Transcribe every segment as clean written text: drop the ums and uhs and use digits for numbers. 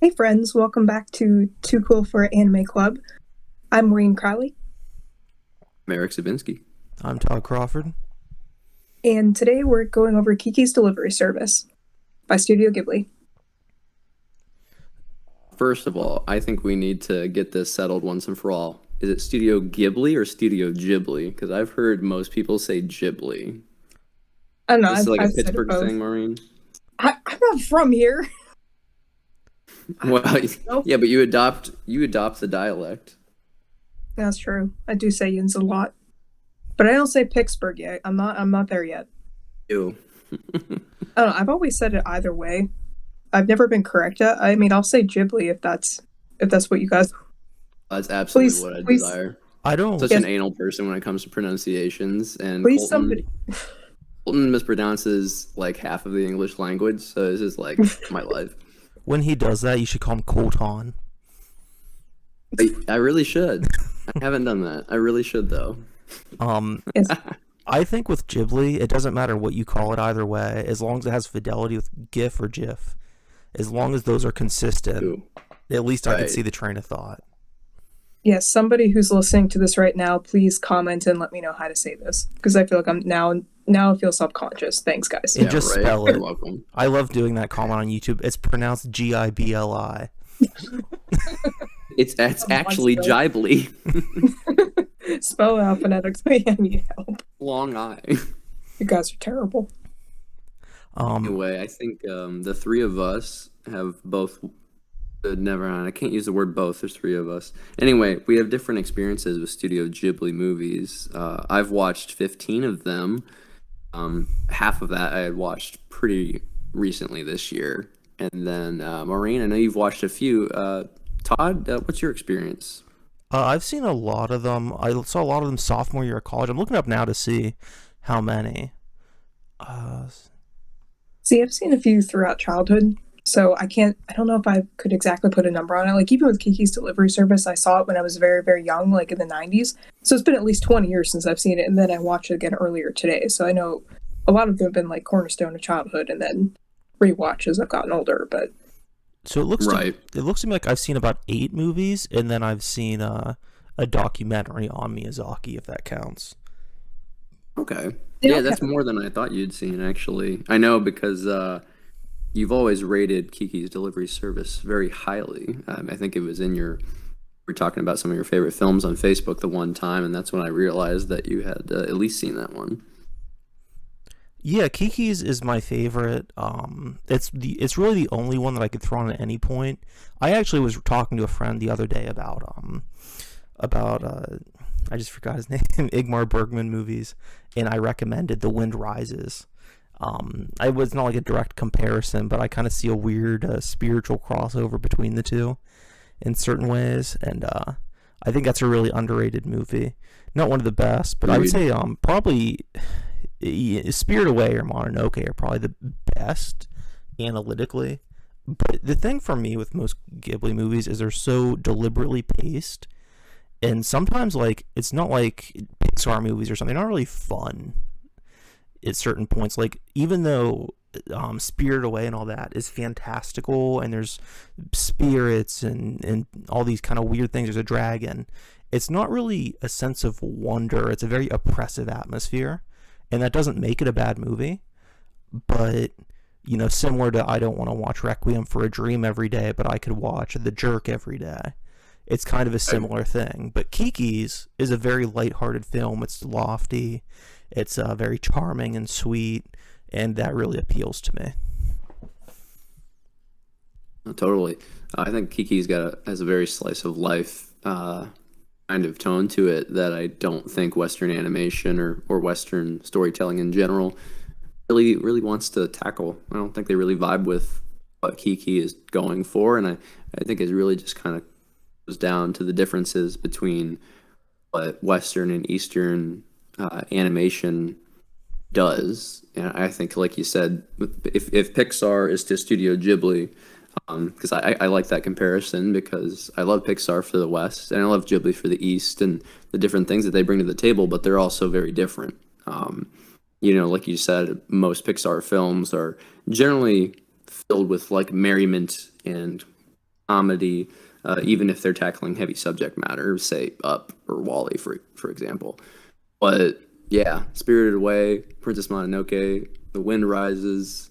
Hey friends, welcome back to Too Cool for Anime Club. I'm Maureen Crowley, Merrick Sabinsky. I'm Todd Crawford. and today we're going over Kiki's Delivery Service by Studio Ghibli. First of all, I think we need to get this settled once and for all. Is it Studio Ghibli or Studio Ghibli? Because I've heard most people say Ghibli. I don't know, This is like a I've said it Pittsburgh both. thing, Maureen. I'm not from here. Well, Nope. yeah, but you adopt the dialect. That's true. I do say yins a lot, but I don't say Pittsburgh yet. I'm not there yet. Ew. I don't know. I've always said it either way. I've never been correct yet. I mean, I'll say Ghibli if that's what you guys. That's absolutely Please, what I please, desire. I don't. Such yes, an anal person when it comes to pronunciations, and please Colton somebody. Colton mispronounces like half of the English language, so this is like my life. When he does that, you should call him Colton. I really should. I haven't done that. I really should though. Yes, I think with Ghibli, it doesn't matter what you call it either way, as long as it has fidelity with GIF or GIF. As long as those are consistent, Ooh, at least I can right. see the train of thought. yes. Somebody who's listening to this right now, please comment and let me know how to say this because I feel like I'm now I feel self-conscious. Thanks, guys. And Yeah, just right. spell You're it. welcome. I love doing that comment on YouTube. It's pronounced Gibli. It's actually Monster. Ghibli. Spell it out phonetically. I need help. Long I. You guys are terrible. Anyway, I think the three of us have both. Never mind. I can't use the word both. There's three of us. Anyway, we have different experiences with Studio Ghibli movies. I've watched 15 of them. Half of that I had watched pretty recently this year. And then, Maureen, I know you've watched a few. Todd, what's your experience? I've seen a lot of them. I saw a lot of them sophomore year of college. I'm looking up now to see how many. Uh, See, I've seen a few throughout childhood, so I don't know if I could exactly put a number on it. Like, even with Kiki's Delivery Service, I saw it when I was very, very young, like in the 90s. So it's been at least 20 years since I've seen it, and then I watched it again earlier today. So I know a lot of them have been like cornerstone of childhood and then rewatch as I've gotten older, but So Right. it looks to me like I've seen about 8 movies, and then I've seen a documentary on Miyazaki, if that counts. Okay. they Yeah, all that's count. more than I thought you'd seen, actually. I know because you've always rated Kiki's Delivery Service very highly. I think it was in your, we were talking about some of your favorite films on Facebook the one time, and that's when I realized that you had at least seen that one. Yeah, Kiki's is my favorite. It's really the only one that I could throw on at any point. I actually was talking to a friend the other day about I just forgot his name, Igmar Bergman movies, and I recommended The Wind Rises. I was not like a direct comparison, but I kind of see a weird spiritual crossover between the two in certain ways, and I think that's a really underrated movie. Not one of the best, but I would Agreed. say probably Spirit Away or Mononoke are probably the best analytically. But the thing for me with most Ghibli movies is they're so deliberately paced, and sometimes like it's not like Pixar movies or something. They're not really fun at certain points. Like even though Spirit Away and all that is fantastical, and there's spirits and all these kind of weird things. There's a dragon. It's not really a sense of wonder. It's a very oppressive atmosphere, and that doesn't make it a bad movie. But similar to I don't want to watch Requiem for a Dream every day, but I could watch The Jerk every day. It's kind of a I, similar thing. But Kiki's is a very lighthearted film. It's lofty. It's very charming and sweet, and that really appeals to me. Totally. I think has a very slice of life kind of tone to it that I don't think Western animation or Western storytelling in general really wants to tackle. I don't think they really vibe with what Kiki is going for, and I think it really just kind of goes down to the differences between what Western and Eastern animation does. And I think, like you said, if Pixar is to Studio Ghibli, because I like that comparison because I love Pixar for the West and I love Ghibli for the East and the different things that they bring to the table, but they're also very different. Like you said, most Pixar films are generally filled with like merriment and comedy, even if they're tackling heavy subject matter, say Up or Wally, for example. But yeah, Spirited Away, Princess Mononoke, The Wind Rises,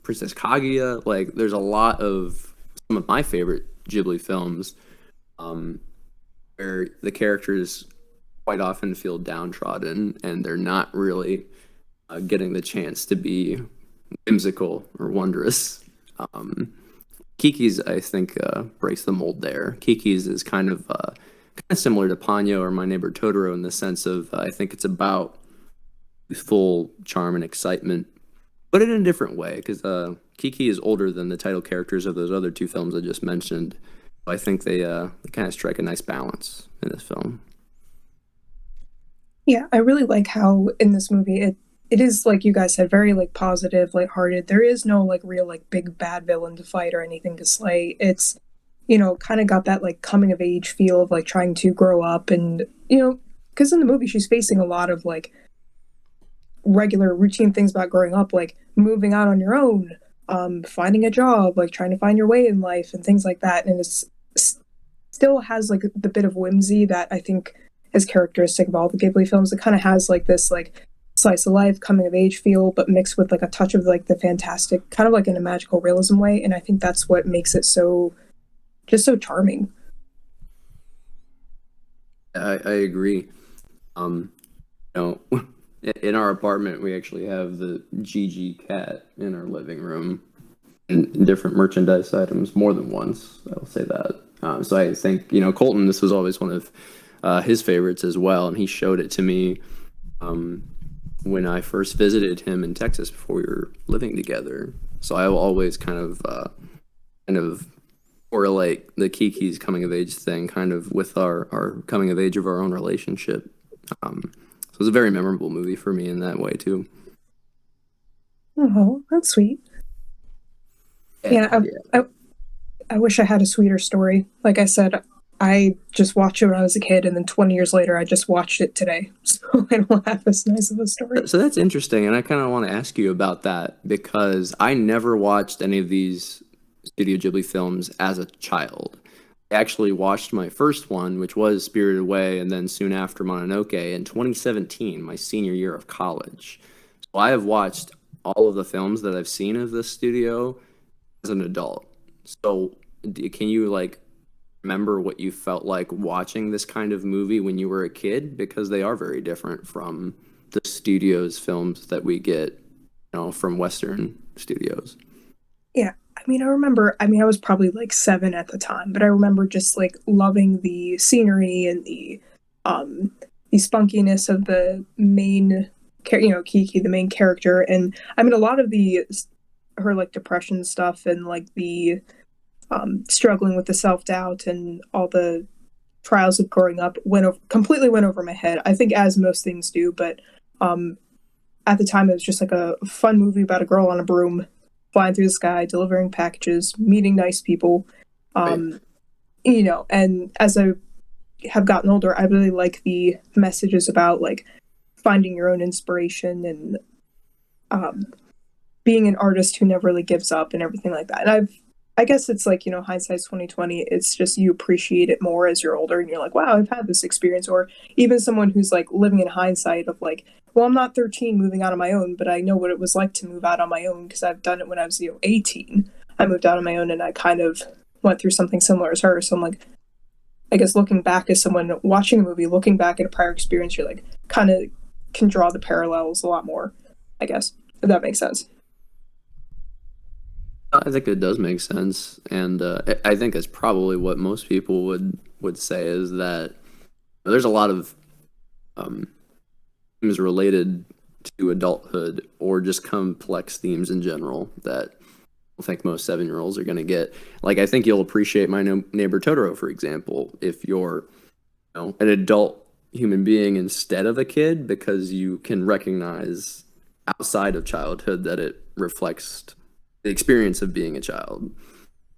Princess Kaguya. Like, there's a lot of some of my favorite Ghibli films um, where the characters quite often feel downtrodden and they're not really getting the chance to be whimsical or wondrous. Um, Kiki's, I think, breaks the mold there. Kiki's is kind of similar to Ponyo or My Neighbor Totoro in the sense of I think it's about youthful charm and excitement, but in a different way because Kiki is older than the title characters of those other two films I just mentioned. I think they kind of strike a nice balance in this film. Yeah, I really like how in this movie it is like you guys said, very like positive, lighthearted. There is no like real like big bad villain to fight or anything to slay. It's kind of got that like coming of age feel of like trying to grow up and because in the movie she's facing a lot of like regular routine things about growing up, like moving out on your own, finding a job, like trying to find your way in life and things like that. And still has like the bit of whimsy that I think is characteristic of all the Ghibli films. It kind of has like this like slice of life, coming of age feel, but mixed with like a touch of like the fantastic, kind of like in a magical realism way. And I think that's what makes it so charming. I agree. You know, in our apartment, we actually have the Gigi cat in our living room and different merchandise items more than once. I'll say that. So I think, Colton, this was always one of his favorites as well. And he showed it to me when I first visited him in Texas before we were living together. So I will always kind of correlate the Kiki's coming of age thing kind of with our coming of age of our own relationship. So it's a very memorable movie for me in that way too. Oh, that's sweet. Yeah, I wish I had a sweeter story. Like I said, I just watched it when I was a kid, and then 20 years later, I just watched it today. So I don't have as nice of a story. So that's interesting, and I kind of want to ask you about that because I never watched any of these Studio Ghibli films as a child. I actually watched my first one, which was Spirited Away, and then soon after Mononoke in 2017, my senior year of college. So I have watched all of the films that I've seen of this studio as an adult. So can you like remember what you felt like watching this kind of movie when you were a kid? Because they are very different from the studio's films that we get, from Western studios. Yeah. I was probably like 7 at the time, but I remember just like loving the scenery and the spunkiness of the main, Kiki, the main character. And I mean, a lot of her like depression stuff and like the struggling with the self-doubt and all the trials of growing up completely went over my head. I think as most things do, but at the time it was just like a fun movie about a girl on a broom flying through the sky, delivering packages, meeting nice people. Right. And as I have gotten older, I really like the messages about like finding your own inspiration and being an artist who never really gives up and everything like that. And I guess it's like, hindsight's 2020. It's just you appreciate it more as you're older and you're like, wow, I've had this experience. Or even someone who's like living in hindsight of like, well, I'm not 13 moving out on my own, but I know what it was like to move out on my own because I've done it when I was 18. I moved out on my own and I kind of went through something similar as her. So I'm like, I guess looking back as someone watching a movie, looking back at a prior experience, you're like kind of can draw the parallels a lot more, I guess, if that makes sense. I think it does make sense, and I think it's probably what most people would say is that there's a lot of themes related to adulthood or just complex themes in general that I think most 7-year-olds are going to get. Like, I think you'll appreciate My Neighbor Totoro, for example, if you're an adult human being instead of a kid, because you can recognize outside of childhood that it reflects the experience of being a child.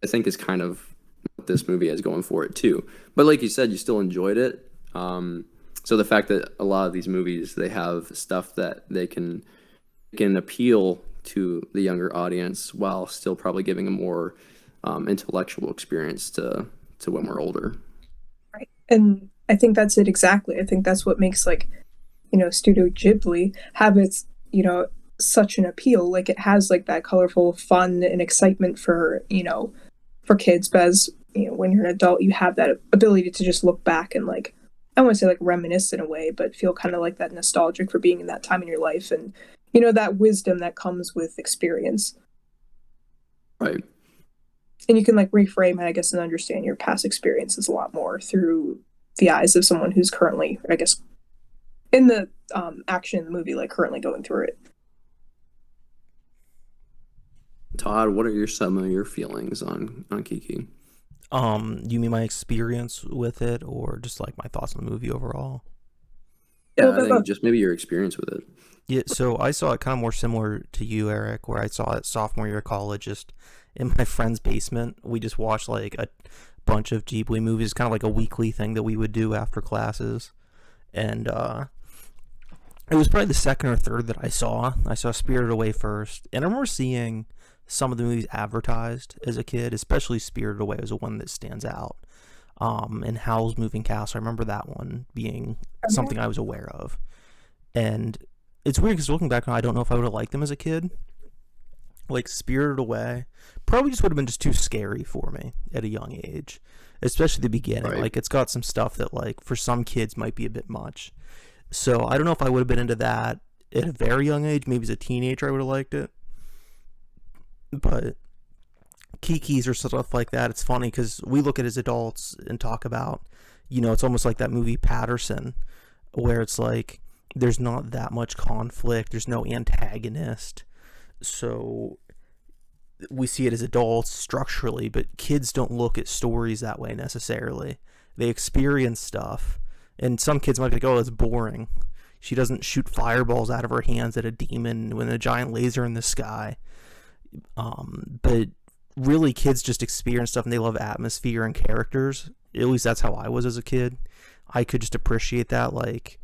I think is kind of what this movie has going for it too. But like you said, you still enjoyed it. So the fact that a lot of these movies, they have stuff that they can appeal to the younger audience while still probably giving a more intellectual experience to when we're older. Right. And I think that's it exactly. I think that's what makes like, Studio Ghibli have its, such an appeal. Like it has like that colorful fun and excitement for kids, but as when you're an adult, you have that ability to just look back and like I want to say like reminisce in a way, but feel kind of like that nostalgic for being in that time in your life and that wisdom that comes with experience. Right. And you can like reframe it, I guess, and understand your past experiences a lot more through the eyes of someone who's currently, I guess, in the action in the movie, like currently going through it. Todd, what are some of your feelings on Kiki? You mean my experience with it, or just like my thoughts on the movie overall? Yeah, I think just maybe your experience with it. Yeah, so I saw it kind of more similar to you, Eric, where I saw it sophomore year of college, just in my friend's basement. We just watched like a bunch of Ghibli movies, kind of like a weekly thing that we would do after classes. And it was probably the second or third that I saw. I saw Spirited Away first, and I remember seeing some of the movies advertised as a kid, especially Spirited Away was the one that stands out. And Howl's Moving Castle, I remember that one being something I was aware of. And it's weird because looking back now, I don't know if I would have liked them as a kid. Like Spirited Away probably just would have been just too scary for me at a young age, especially the beginning. Right. Like it's got some stuff that like for some kids might be a bit much. So I don't know if I would have been into that at a very young age. Maybe as a teenager I would have liked it. But Kiki's or stuff like that, it's funny because we look at as adults and talk about, it's almost like that movie Patterson, where it's like there's not that much conflict, there's no antagonist, so we see it as adults structurally, but kids don't look at stories that way necessarily. They experience stuff, and some kids might be like, oh, it's boring. She doesn't shoot fireballs out of her hands at a demon with a giant laser in the sky. But really kids just experience stuff and they love atmosphere and characters. At least that's how I was as a kid. I could just appreciate that. Like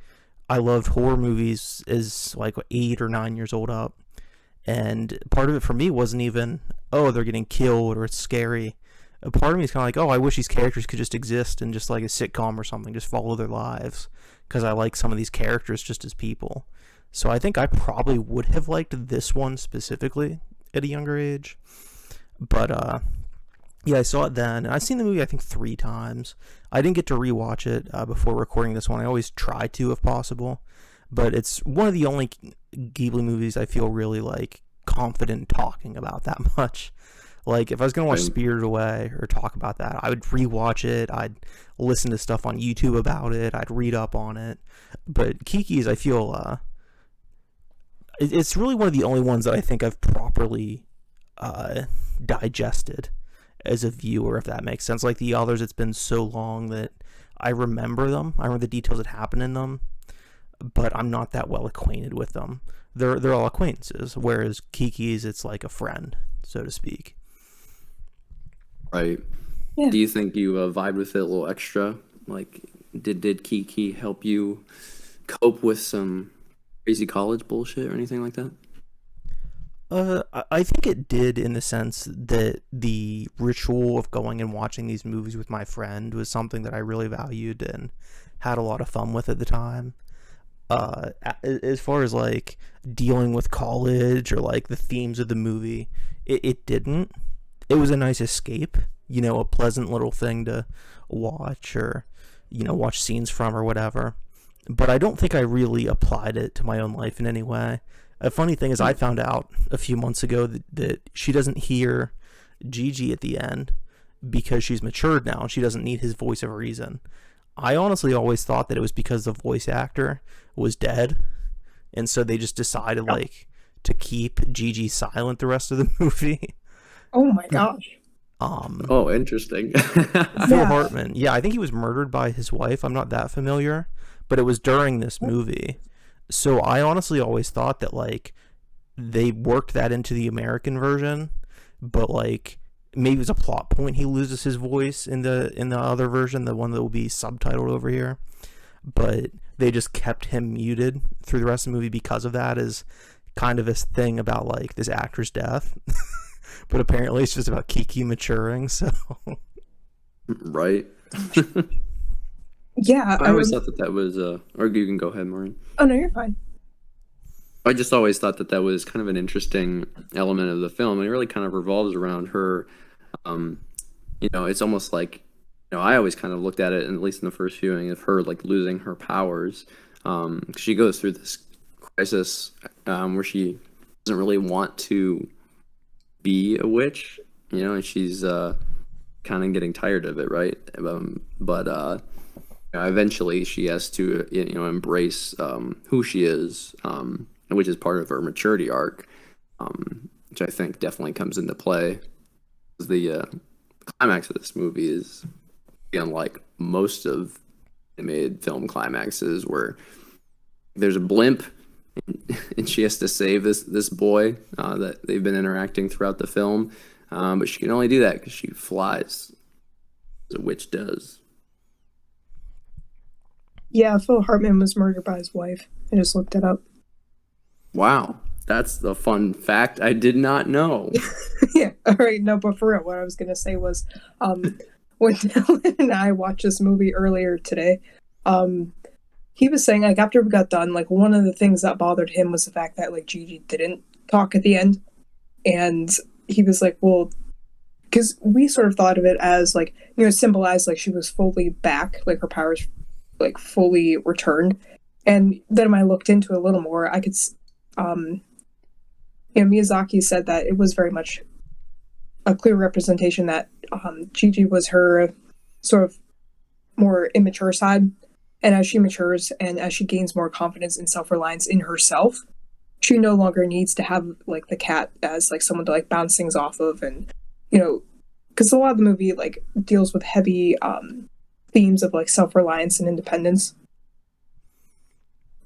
I loved horror movies as like 8 or 9 years old up, and part of it for me wasn't even, oh, they're getting killed or it's scary. A part of me is kind of like, oh, I wish these characters could just exist in just like a sitcom or something, just follow their lives, because I like some of these characters just as people. So I think I probably would have liked this one specifically at a younger age. But yeah, I saw it then. I've seen the movie I think 3 times. I didn't get to rewatch it before recording this one. I always try to if possible, but it's one of the only Ghibli movies I feel really like confident talking about that much. Like if I was gonna watch Spirited Away or talk about that, I would rewatch it. I'd listen to stuff on YouTube about it. I'd read up on it. But Kiki's, I feel it's really one of the only ones that I think I've properly digested as a viewer, if that makes sense. Like the others, it's been so long that I remember them. I remember the details that happen in them, but I'm not that well acquainted with them. They're all acquaintances, whereas Kiki's, it's like a friend, so to speak. Right. Yeah. Do you think you vibed with it a little extra? Like, did Kiki help you cope with some crazy college bullshit or anything like that? I think it did, in the sense that the ritual of going and watching these movies with my friend was something that I really valued and had a lot of fun with at the time. As far as like dealing with college or like the themes of the movie, it didn't. It was a nice escape, a pleasant little thing to watch or, watch scenes from or whatever. But I don't think I really applied it to my own life in any way. A funny thing is I found out a few months ago that she doesn't hear Gigi at the end because she's matured now and she doesn't need his voice of reason. I honestly always thought that it was because the voice actor was dead, and so they just decided like to keep Gigi silent the rest of the movie. Oh my gosh. Oh, interesting. Phil Hartman. Yeah, I think he was murdered by his wife. I'm not that familiar, but it was during this movie. So I honestly always thought that like they worked that into the American version, but like maybe it was a plot point he loses his voice in the other version, the one that will be subtitled over here. But they just kept him muted through the rest of the movie because of that, as kind of this thing about like this actor's death. but apparently it's just about Kiki maturing. So Right. Yeah, I always thought that that was, or you can go ahead, Maureen. oh no, you're fine. I just always thought that that was kind of an interesting element of the film. And it really kind of revolves around her. Um, it's almost like, I always kind of looked at it, and at least in the first viewing, of her like losing her powers. She goes through this crisis where she doesn't really want to be a witch, and she's kind of getting tired of it, right? But eventually she has to, embrace who she is, which is part of her maturity arc, which I think definitely comes into play. The climax of this movie is unlike most of animated film climaxes, where there's a blimp and she has to save this boy that they've been interacting throughout the film, but she can only do that because she flies, as a witch does. Yeah, Phil Hartman was murdered by his wife. I just looked it up. Wow, that's the fun fact I did not know. Yeah, all right, no, but for real, what I was gonna say was, when Dylan and I watched this movie earlier today, he was saying, like, after we got done, like, one of the things that bothered him was the fact that, like, Gigi didn't talk at the end. And he was like, well, because we sort of thought of it as, like, symbolized, like, she was fully back, like, her powers, like, fully returned. And then when I looked into it a little more, I could, Miyazaki said that it was very much a clear representation that Gigi was her sort of more immature side. And as she matures and as she gains more confidence and self-reliance in herself, she no longer needs to have like the cat as like someone to like bounce things off of. And, because a lot of the movie like deals with heavy themes of like self-reliance and independence.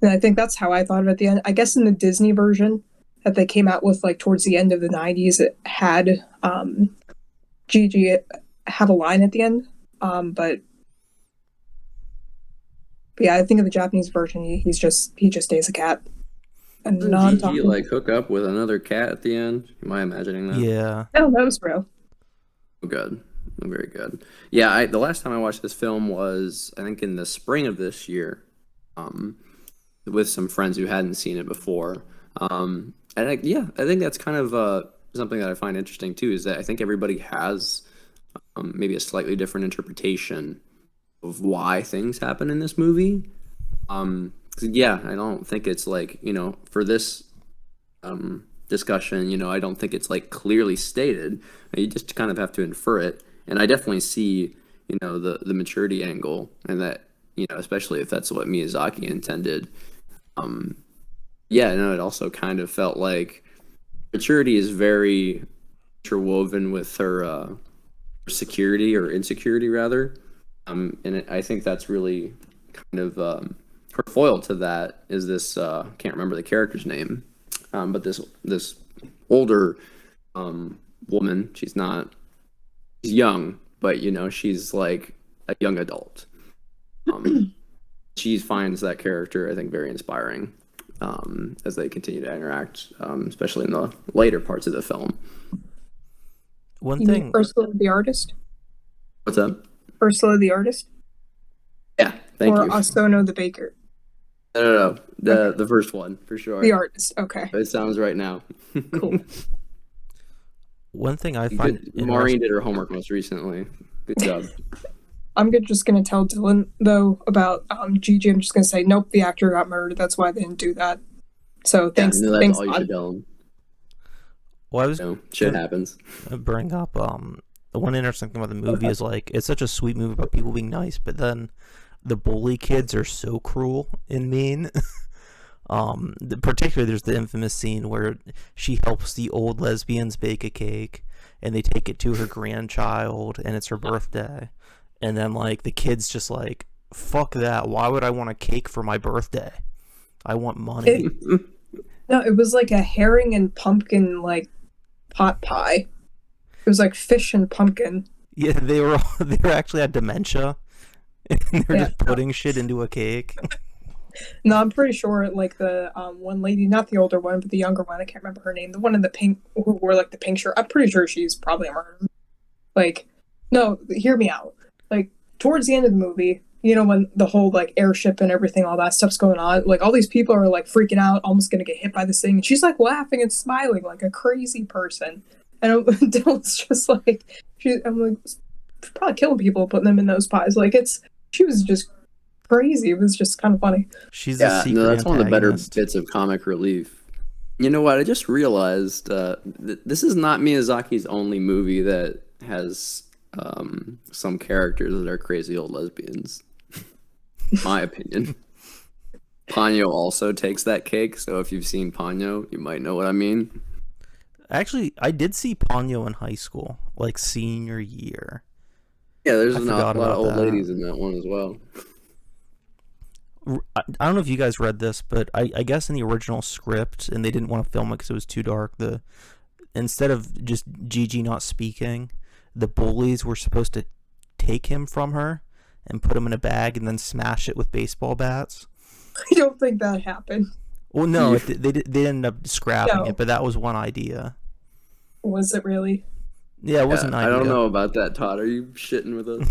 And I think that's how I thought of it at the end. I guess in the Disney version that they came out with like towards the end of the 90s, it had Gigi have a line at the end. But yeah, I think of the Japanese version, he just stays a cat. And Doesn't Gigi like hook up with another cat at the end? Am I imagining that? yeah, Oh, that was real. Oh, good. Very good. Yeah, the last time I watched this film was, I think, in the spring of this year, with some friends who hadn't seen it before. And I think that's kind of something that I find interesting too, is that I think everybody has maybe a slightly different interpretation of why things happen in this movie. 'Cause, yeah, I don't think it's like, for this discussion, I don't think it's like clearly stated. You just kind of have to infer it. And I definitely see, the maturity angle, and that, especially if that's what Miyazaki intended. It also kind of felt like maturity is very interwoven with her security or insecurity, rather. I think that's really kind of her foil to that is this, can't remember the character's name, but this older woman. She's young, but she's like a young adult. She finds that character, I think, very inspiring as they continue to interact, especially in the later parts of the film. One You thing, mean Ursula the artist? What's up? Ursula the artist? Yeah, thank or you. Osono the baker? No. The first one, for sure. The artist, okay. It sounds right now. Cool. one thing I find Maureen did her homework most recently. Good job. I'm just going to tell Dylan, though, about Gigi. I'm just going to say, nope, the actor got murdered. That's why they didn't do that. So thanks. Yeah, no, that's thanks, all you God. should tell him. Well, I was Shit happens. bring up the one interesting thing about the movie is like it's such a sweet movie about people being nice, but then the bully kids are so cruel and mean. Particularly there's the infamous scene where she helps the old lesbians bake a cake and they take it to her grandchild and it's her birthday, and then like the kids just like, fuck that, why would I want a cake for my birthday? I want money. No, it was like a herring and pumpkin like pot pie. It was like fish and pumpkin. Yeah, they were actually had dementia and they're just putting shit into a cake. No, I'm pretty sure like the one lady, not the older one, but the younger one. I can't remember her name. The one in the pink who wore like the pink shirt. I'm pretty sure she's probably a murderer. Like, no, hear me out. Like towards the end of the movie, when the whole like airship and everything, all that stuff's going on, like all these people are like freaking out, almost gonna get hit by this thing, and she's like laughing and smiling like a crazy person. And Dylan's just like, I'm like, probably killing people, putting them in those pies. Like she was just crazy. It was just kind of funny. She's the secret no, that's one of the better antagonist. bits of comic relief. You know what? I just realized this is not Miyazaki's only movie that has some characters that are crazy old lesbians. My opinion. Ponyo also takes that cake, so if you've seen Ponyo, you might know what I mean. Actually, I did see Ponyo in high school, like senior year. Yeah, there's I a forgot lot of about old that. ladies in that one as well. I don't know if you guys read this, but I guess in the original script, and they didn't want to film it because it was too dark, instead of just Gigi not speaking, the bullies were supposed to take him from her and put him in a bag and then smash it with baseball bats. I don't think that happened. Well, no, they ended up scrapping No. it, but that was one idea. Was it really? Yeah, it was an I idea. don't know about that, Todd. Are you shitting with us?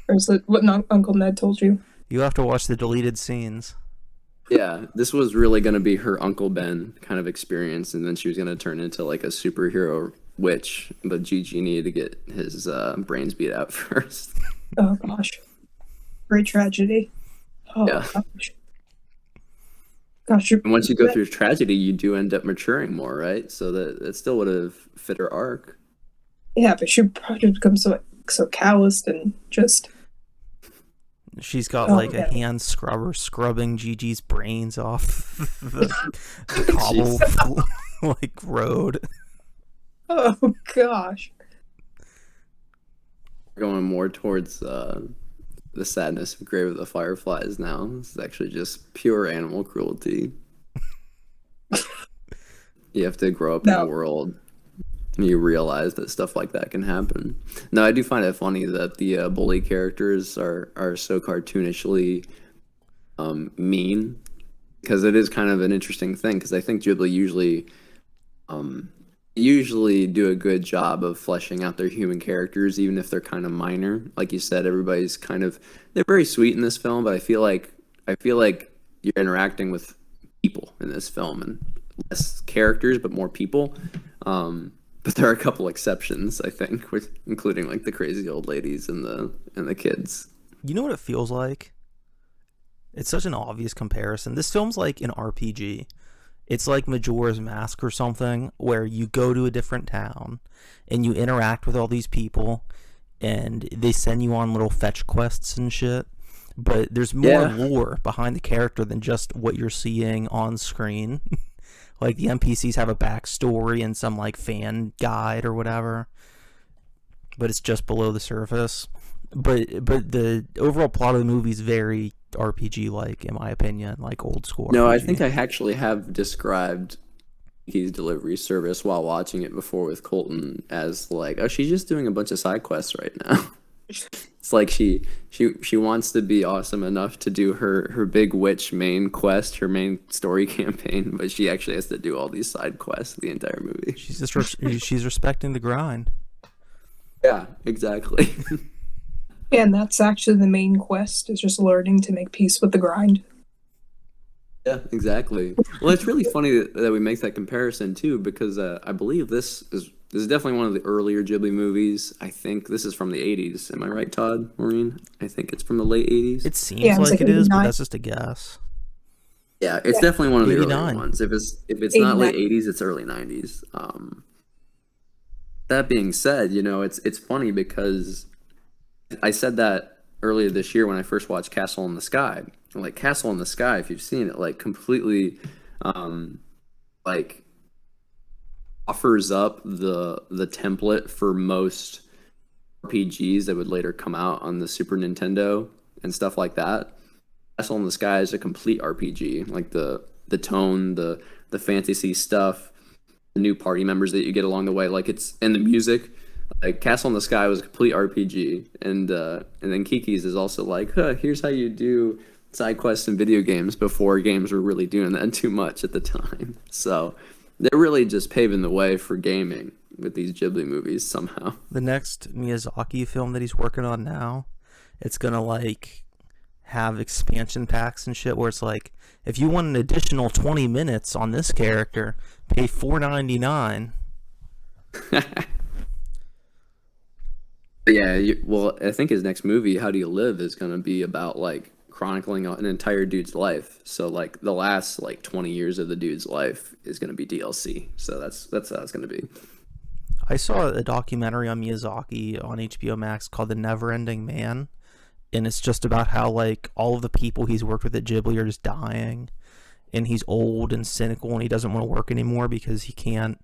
Or is it what Uncle Ned told you? You have to watch the deleted scenes. Yeah, this was really going to be her Uncle Ben kind of experience, and then she was going to turn into like a superhero witch, but Gigi needed to get his brains beat out first. Oh gosh, great tragedy. Oh Yeah. gosh. And once you go through tragedy, you do end up maturing more, right? So that still would have fit her arc. Yeah, but she probably become so calloused and just. She's got Oh, like a yeah. hand scrubber scrubbing Gigi's brains off the cobble like road. Oh gosh. Going more towards the sadness of Grave of the Fireflies now. This is actually just pure animal cruelty. You have to grow up in a world and you realize that stuff like that can happen. No, I do find it funny that the bully characters are so cartoonishly mean, because it is kind of an interesting thing, because I think Ghibli usually do a good job of fleshing out their human characters, even if they're kind of minor. Like you said, everybody's they're very sweet in this film, but I feel like you're interacting with people in this film, and less characters but more people. But there are a couple exceptions, I think, including like the crazy old ladies and the kids. You know what it feels like? It's such an obvious comparison. This film's like an RPG. It's like Majora's Mask or something, where you go to a different town and you interact with all these people and they send you on little fetch quests and shit. But there's more lore behind the character than just what you're seeing on screen. Like the NPCs have a backstory and some like fan guide or whatever, but it's just below the surface. But the overall plot of the movie is very RPG like, in my opinion, like old school. No, RPG. I think I actually have described Kiki's delivery service while watching it before with Colton as like, oh, she's just doing a bunch of side quests right now. It's like she wants to be awesome enough to do her big witch main quest, her main story campaign, but she actually has to do all these side quests the entire movie. She's just she's respecting the grind. Yeah, exactly. And that's actually the main quest, is just learning to make peace with the grind. Yeah, exactly. Well, it's really funny that we make that comparison too, because I believe this is definitely one of the earlier Ghibli movies. I think this is from the 80s. Am I right, Todd, Maureen? I think it's from the late 80s. It seems Yeah, like it is, but 89. that's just a guess. Yeah, it's definitely one of the 89. earlier ones. If it's not late 89. 80s, it's early 90s. That being said, it's funny because I said that earlier this year when I first watched Castle in the Sky. Like Castle in the Sky, if you've seen it, like completely like offers up the template for most RPGs that would later come out on the Super Nintendo and stuff like that. Castle in the Sky is a complete RPG. Like the tone, the fantasy stuff, the new party members that you get along the way, like it's and the music. Like Castle in the Sky was a complete RPG, and then Kiki's is also like, here's how you do side quests in video games before games were really doing that too much at the time. So they're really just paving the way for gaming with these Ghibli movies somehow. The next Miyazaki film that he's working on now, it's gonna like have expansion packs and shit where it's like, if you want an additional 20 minutes on this character, pay $4.99. Yeah, well, I think his next movie, How Do You Live, is going to be about like chronicling an entire dude's life. So like the last like 20 years of the dude's life is going to be DLC. So that's how it's going to be. I saw a documentary on Miyazaki on HBO Max called The Never-Ending Man, and it's just about how like all of the people he's worked with at Ghibli are just dying, and he's old and cynical, and he doesn't want to work anymore because he can't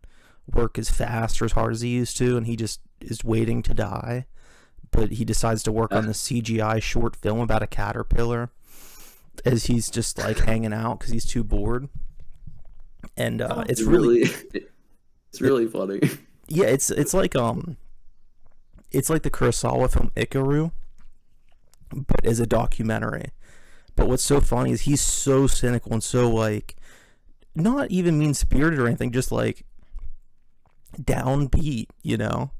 work as fast or as hard as he used to, and he just is waiting to die. But he decides to work on the CGI short film about a caterpillar as he's just like hanging out because he's too bored. And it's really it's really funny. Yeah, it's like the Kurosawa film Ikaru, but as a documentary. But what's so funny is he's so cynical and so like not even mean spirited or anything, just like downbeat, you know.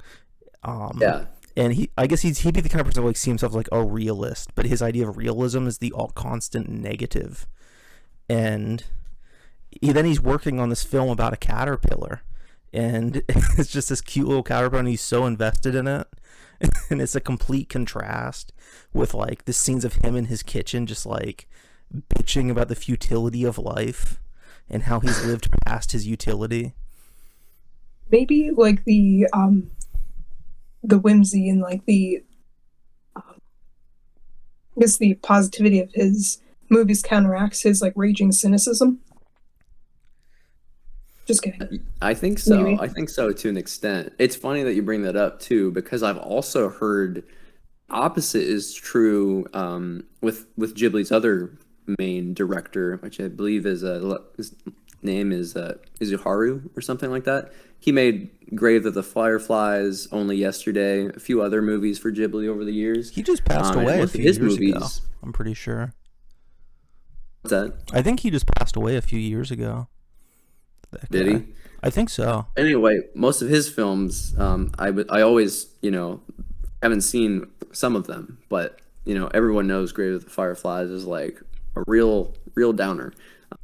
Yeah. And I guess he'd be the kind of person who like see himself as like a realist, but his idea of realism is the all constant negative. And he's working on this film about a caterpillar, and it's just this cute little caterpillar, and he's so invested in it. And it's a complete contrast with like the scenes of him in his kitchen just like bitching about the futility of life and how he's lived past his utility. Maybe like the whimsy and like I guess the positivity of his movies counteracts his like raging cynicism. Just kidding. I think so. Maybe. I think so to an extent. It's funny that you bring that up too, because I've also heard opposite is true with Ghibli's other main director, which I believe is his name is Izuharu or something like that. He made Grave of the Fireflies, Only Yesterday, a few other movies for Ghibli over the years. He just passed away a few years ago. I'm pretty sure. What's that? I think he just passed away a few years ago. Did he? I think so. Anyway, most of his films, I always, haven't seen some of them, but, everyone knows Grave of the Fireflies is like a real downer.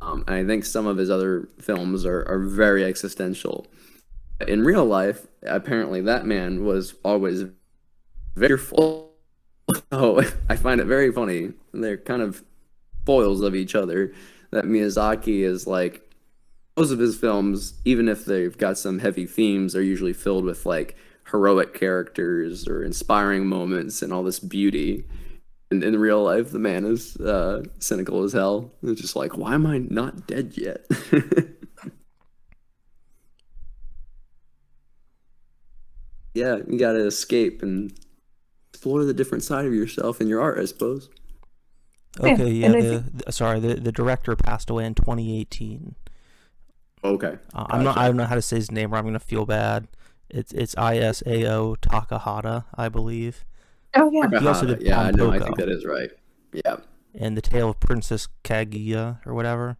And I think some of his other films are very existential. In real life, apparently that man was always very full. Oh, I find it very funny. They're kind of foils of each other. That Miyazaki is like, most of his films, even if they've got some heavy themes, are usually filled with like heroic characters or inspiring moments and all this beauty. And in real life, the man is cynical as hell. It's just like, why am I not dead yet? Yeah, you gotta escape and explore the different side of yourself in your art, I suppose. Okay, Yeah, yeah. The director passed away in 2018. Okay. I don't know how to say his name, or I'm gonna feel bad. It's Isao Takahata, I believe. Oh yeah. He also did yeah, I know. I Pompoko. think that is right. Yeah. And The Tale of Princess Kaguya or whatever,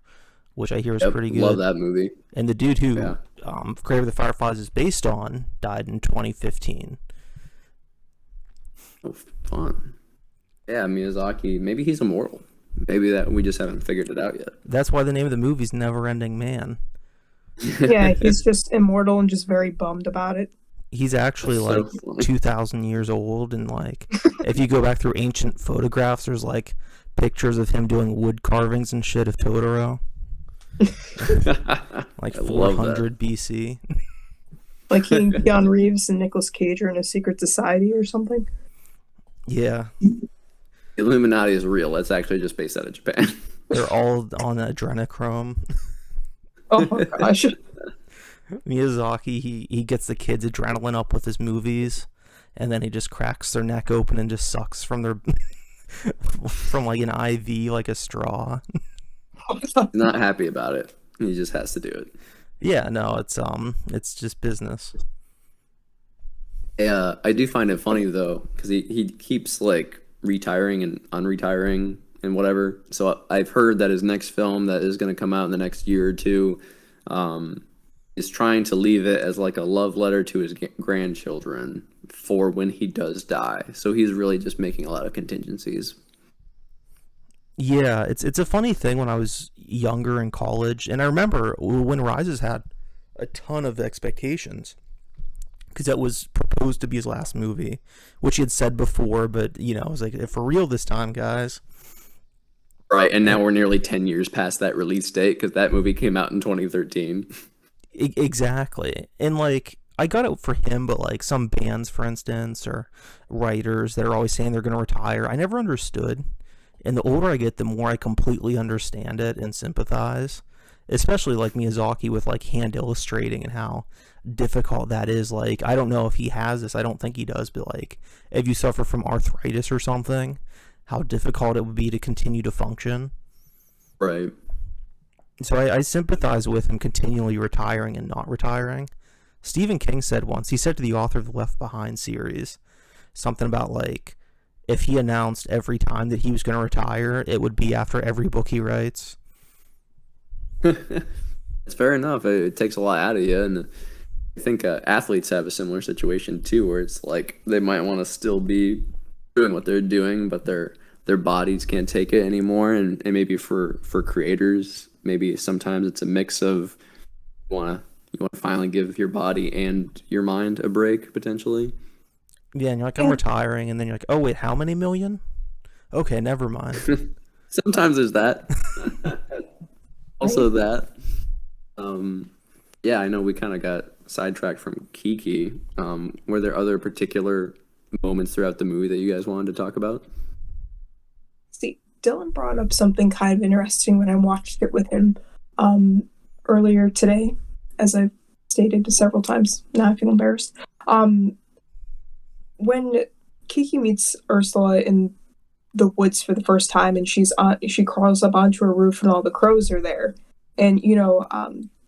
which I hear is Yep, pretty good. love that movie. And the dude who Yeah. Grave of the Fireflies is based on died in 2015. Oh, fun. Yeah, Miyazaki. Maybe he's immortal. Maybe that we just haven't figured it out yet. That's why the name of the movie is Never-Ending Man. Yeah, he's just immortal and just very bummed about it. He's actually That's so like funny. 2,000 years old, and like if you go back through ancient photographs, there's like pictures of him doing wood carvings and shit of Totoro, like I love 400 BC. Like he and Keanu Reeves and Nicolas Cage are in a secret society or something. Yeah, Illuminati is real. It's actually just based out of Japan. they're all on adrenochrome. Oh my gosh. Miyazaki, he gets the kids adrenaline up with his movies, and then he just cracks their neck open and just sucks from their from like an IV, like a straw. Not happy about it. He just has to do it. Yeah, no, it's just business. Yeah, I do find it funny though, because he keeps like retiring and unretiring and whatever. So I've heard that his next film that is going to come out in the next year or two um, is trying to leave it as like a love letter to his grandchildren for when he does die. So he's really just making a lot of contingencies. Yeah, it's a funny thing when I was younger in college, and I remember when Rises had a ton of expectations because that was proposed to be his last movie, which he had said before, but I was like, for real this time, guys. Right, and now we're nearly 10 years past that release date because that movie came out in 2013. Exactly. And like I got it for him, but like some bands, for instance, or writers that are always saying they're going to retire, I never understood. And the older I get, the more I completely understand it and sympathize. Especially like Miyazaki with like hand illustrating and how difficult that is. Like, I don't know if he has this, I don't think he does, but like if you suffer from arthritis or something, how difficult it would be to continue to function. Right. So I sympathize with him continually retiring and not retiring. Stephen King said once, he said to the author of the Left Behind series, something about like, if he announced every time that he was going to retire, it would be after every book he writes. It's fair enough. It takes a lot out of you, and I think athletes have a similar situation too, where it's like they might want to still be doing what they're doing, but their bodies can't take it anymore. And maybe for creators, maybe sometimes it's a mix of you want to finally give your body and your mind a break potentially. Yeah, and you're like, I'm retiring, and then you're like, oh wait, how many million? Okay, never mind. Sometimes there's that. Also that. Yeah, I know we kind of got sidetracked from Kiki. Were there other particular moments throughout the movie that you guys wanted to talk about? See, Dylan brought up something kind of interesting when I watched it with him earlier today, as I've stated several times. Now I feel embarrassed. When Kiki meets Ursula in the woods for the first time, and she crawls up onto her roof, and all the crows are there, and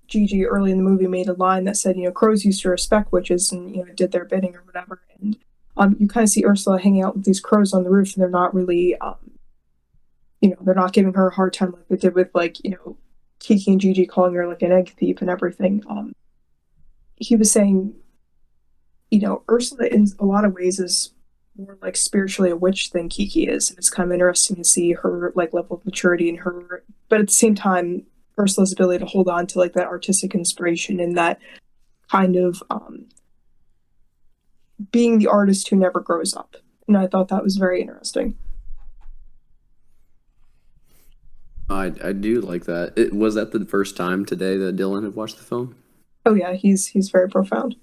Gigi early in the movie made a line that said, crows used to respect witches and did their bidding or whatever, and you kind of see Ursula hanging out with these crows on the roof, and they're not really they're not giving her a hard time like they did with Kiki and Gigi calling her like an egg thief and everything. He was saying, Ursula in a lot of ways is more like spiritually a witch than Kiki is. And it's kind of interesting to see her like level of maturity in her, but at the same time, Ursula's ability to hold on to like that artistic inspiration and that kind of being the artist who never grows up. And I thought that was very interesting. I do like that. Was that the first time today that Dylan had watched the film? Oh yeah, he's very profound.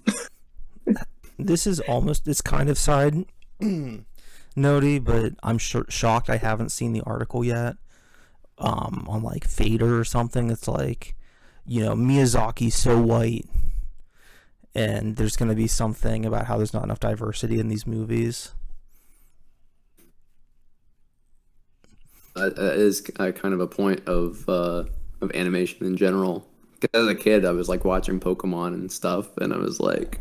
This is it's kind of side notey, but I'm shocked I haven't seen the article yet. On like Fader or something, it's like, Miyazaki's so white, and there's going to be something about how there's not enough diversity in these movies. That is kind of a point of animation in general. 'Cause as a kid, I was like watching Pokemon and stuff, and I was like,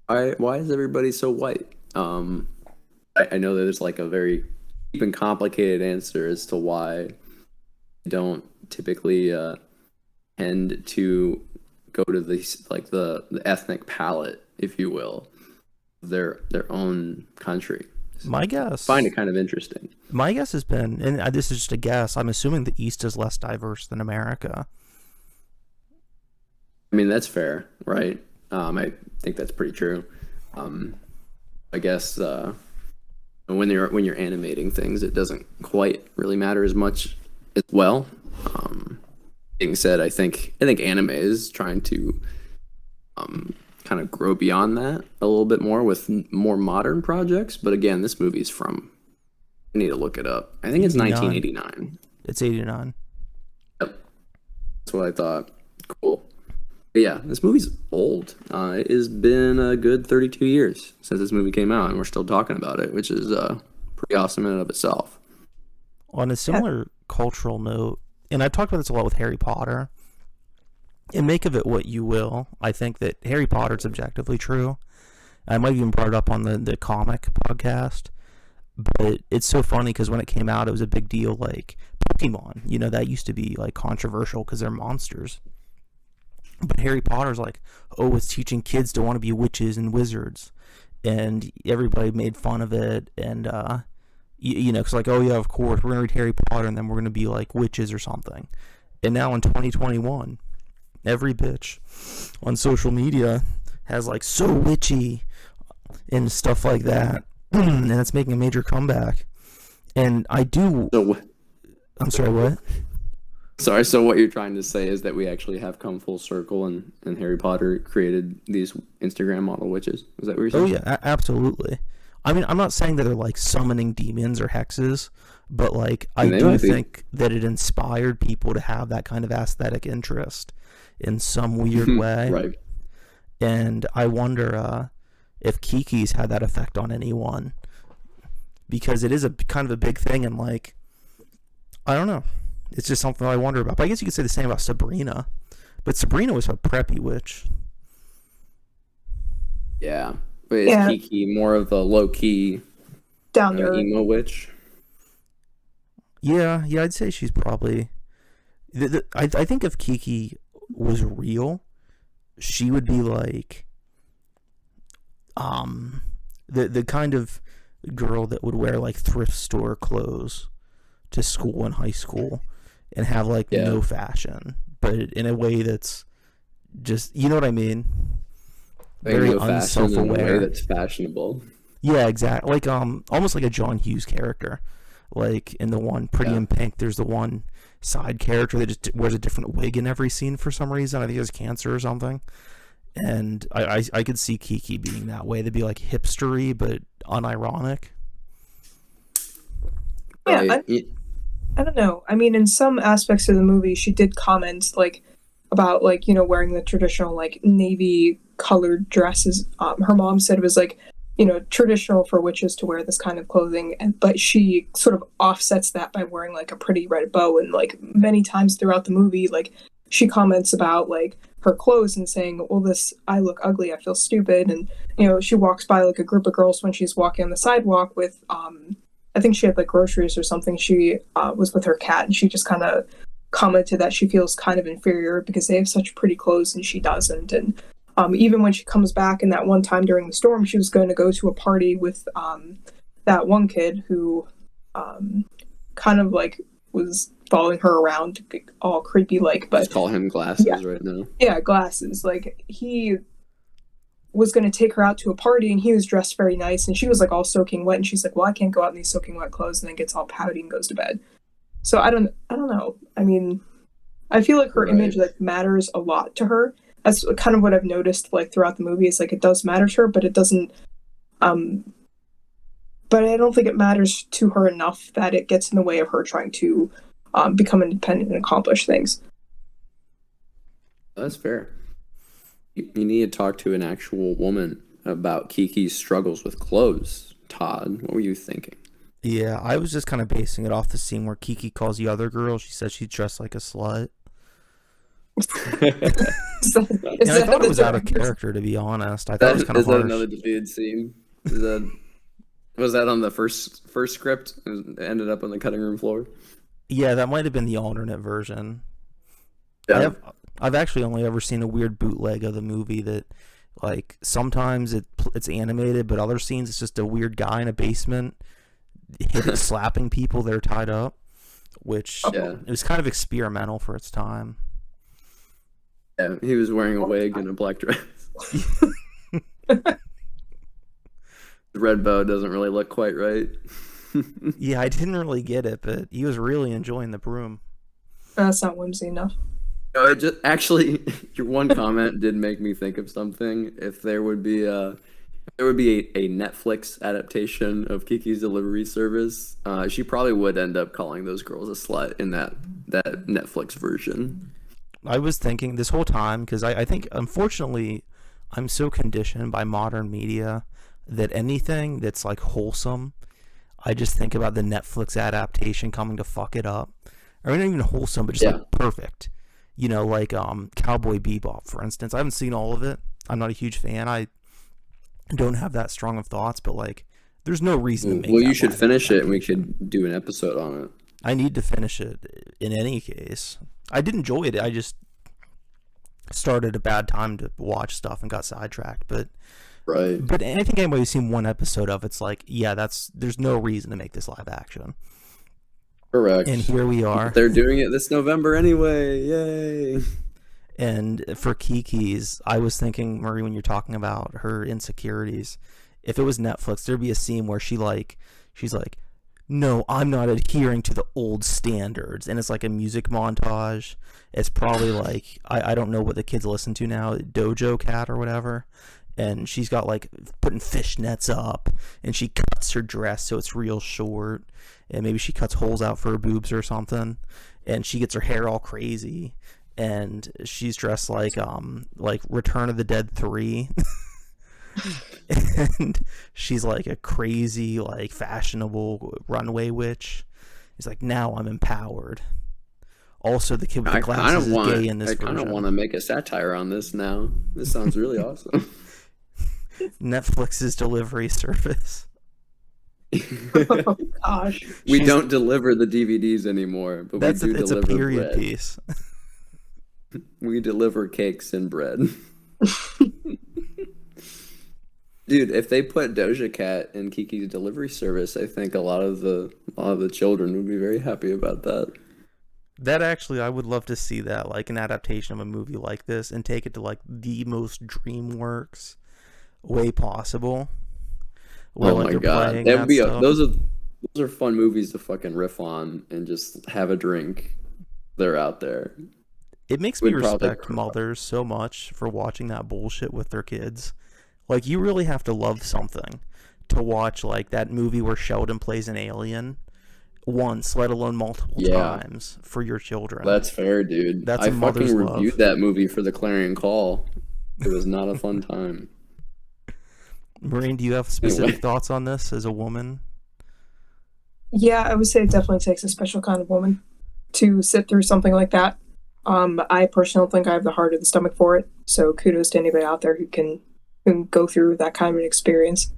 why is everybody so white? I know that there's like a very deep and complicated answer as to why I don't typically tend to go to the ethnic palette, if you will, of their own country. My guess, I find it kind of interesting. My guess has been, and this is just a guess, I'm assuming the East is less diverse than America. I mean, that's fair, right? I think that's pretty true. I guess when you're animating things, it doesn't quite really matter as much as well. Being said, I think anime is trying to kind of grow beyond that a little bit more with more modern projects. But again, this movie's from, I need to look it up. I think it's 1989. It's 89. Yep. That's what I thought. Cool. But yeah, this movie's old. It has been a good 32 years since this movie came out, and we're still talking about it, which is pretty awesome in and of itself. On a similar cultural note, and I've talked about this a lot with Harry Potter, and make of it what you will, I think that Harry Potter's objectively true. I might have even brought it up on the comic podcast, But it's so funny because when it came out, it was a big deal. Like Pokemon, that used to be like controversial because they're monsters. But Harry Potter's like, oh, it's teaching kids to want to be witches and wizards, and everybody made fun of it. And because like, oh yeah, of course we're gonna read Harry Potter and then we're gonna be like witches or something. And now in 2021, every bitch on social media has like so witchy and stuff like that, and it's making a major comeback. And I'm sorry, what? Sorry, so what you're trying to say is that we actually have come full circle, and Harry Potter created these Instagram model witches. Is that what you're saying? Oh yeah, absolutely. I mean, I'm not saying that they're like summoning demons or hexes, but like I do think that it inspired people to have that kind of aesthetic interest in some weird way. Right. And I wonder if Kiki's had that effect on anyone, because it is a kind of a big thing, and like, I don't know. It's just something I wonder about. But I guess you could say the same about Sabrina. But Sabrina was a preppy witch. Yeah. But is Kiki more of the low-key down there emo witch? Yeah, I'd say she's probably... I think if Kiki was real, she would be like... the kind of girl that would wear like thrift store clothes to school in high school and have like no fashion, but in a way that's just, you know what I mean? Very unself-aware. In a way that's fashionable. Yeah, exactly. Like almost like a John Hughes character. Like in the one Pretty in Pink, there's the one side character that just wears a different wig in every scene for some reason. I think he has cancer or something. And I could see Kiki being that way. They'd be like hipstery but unironic. Yeah, I don't know. I mean, in some aspects of the movie, she did comment like about like, wearing the traditional like navy colored dresses. Her mom said it was like, traditional for witches to wear this kind of clothing, but she sort of offsets that by wearing like a pretty red bow. And like many times throughout the movie, like she comments about like her clothes and saying, well, I look ugly, I feel stupid. And she walks by like a group of girls when she's walking on the sidewalk with I think she had like groceries or something. She was with her cat, and she just kind of commented that she feels kind of inferior because they have such pretty clothes and she doesn't. And even when she comes back, and that one time during the storm, she was going to go to a party with that one kid who kind of like was following her around all creepy like. But just call him Glasses right now. Yeah, Glasses. Like he was going to take her out to a party, and he was dressed very nice, and she was like all soaking wet, and she's like, well, I can't go out in these soaking wet clothes, and then gets all pouty and goes to bed. So I don't know. I mean, I feel like her image like matters a lot to her. That's kind of what I've noticed like throughout the movie, is like it does matter to her, but it doesn't but I don't think it matters to her enough that it gets in the way of her trying to become independent and accomplish things. That's fair. You need to talk to an actual woman about Kiki's struggles with clothes. Todd, what were you thinking? Yeah, I was just kind of basing it off the scene where Kiki calls the other girl. She says she's dressed like a slut. And I thought it was out of character, to be honest. I thought it was kind of harsh. Is that another deleted scene? Was that on the first script? It ended up on the cutting room floor? Yeah, that might have been the alternate version. Yeah. I've actually only ever seen a weird bootleg of the movie that, like, sometimes it's animated, but other scenes it's just a weird guy in a basement slapping people that are tied up, which it was kind of experimental for its time. Yeah, he was wearing a wig and a black dress. The red bow doesn't really look quite right. Yeah, I didn't really get it, but he was really enjoying the broom. That's not whimsy enough. No, it just actually, your one comment did make me think of something. If there would be a Netflix adaptation of Kiki's Delivery Service, she probably would end up calling those girls a slut in that Netflix version. I was thinking this whole time, because I think, unfortunately, I'm so conditioned by modern media that anything that's like wholesome, I just think about the Netflix adaptation coming to fuck it up. Or not even wholesome, but just like perfect. You know, like Cowboy Bebop, for instance. I haven't seen all of it. I'm not a huge fan. I don't have that strong of thoughts, but like There's no reason to make Well, you that should live finish it, and we adaptation. could do an episode on it. I need to finish it in any case. I did enjoy it. I just started a bad time to watch stuff and got sidetracked. Right. But I think anybody who's seen one episode of it's like, yeah, there's no reason to make this live action. Correct. And here we are. They're doing it this November anyway. Yay. And for Kiki's, I was thinking, Marie, when you're talking about her insecurities, if it was Netflix, there'd be a scene where she's like, no, I'm not adhering to the old standards. And it's like a music montage. It's probably like, I don't know what the kids listen to now, Dojo Cat or whatever. And she's got like putting fishnets up, and she cuts her dress so it's real short. And maybe she cuts holes out for her boobs or something. And she gets her hair all crazy. And she's dressed like Return of the Dead 3. And she's like a crazy, like fashionable runway witch. He's like, now I'm empowered. Also, the kid with the glasses is gay in this version. I kind of want to make a satire on this now. This sounds really awesome. Netflix's delivery service. Oh, gosh. We don't deliver the DVDs anymore, but we do it's deliver a period bread. piece. We deliver cakes and bread. Dude, if they put Doja Cat in Kiki's delivery service, I think a lot of the children would be very happy about that. That actually, I would love to see that, like an adaptation of a movie like this, and take it to like the most DreamWorks way possible. Oh my god, that would be those are fun movies to fucking riff on and just have a drink. They're out there. It makes me respect mothers so much for watching that bullshit with their kids. Like, you really have to love something to watch like that movie where Sheldon plays an alien once, let alone multiple times for your children. That's fair, dude. That's I fucking reviewed that movie for the Clarion Call. It was not a fun time. Maureen, do you have specific thoughts on this as a woman? Yeah, I would say it definitely takes a special kind of woman to sit through something like that. I personally don't think I have the heart or the stomach for it. So kudos to anybody out there who can go through that kind of an experience.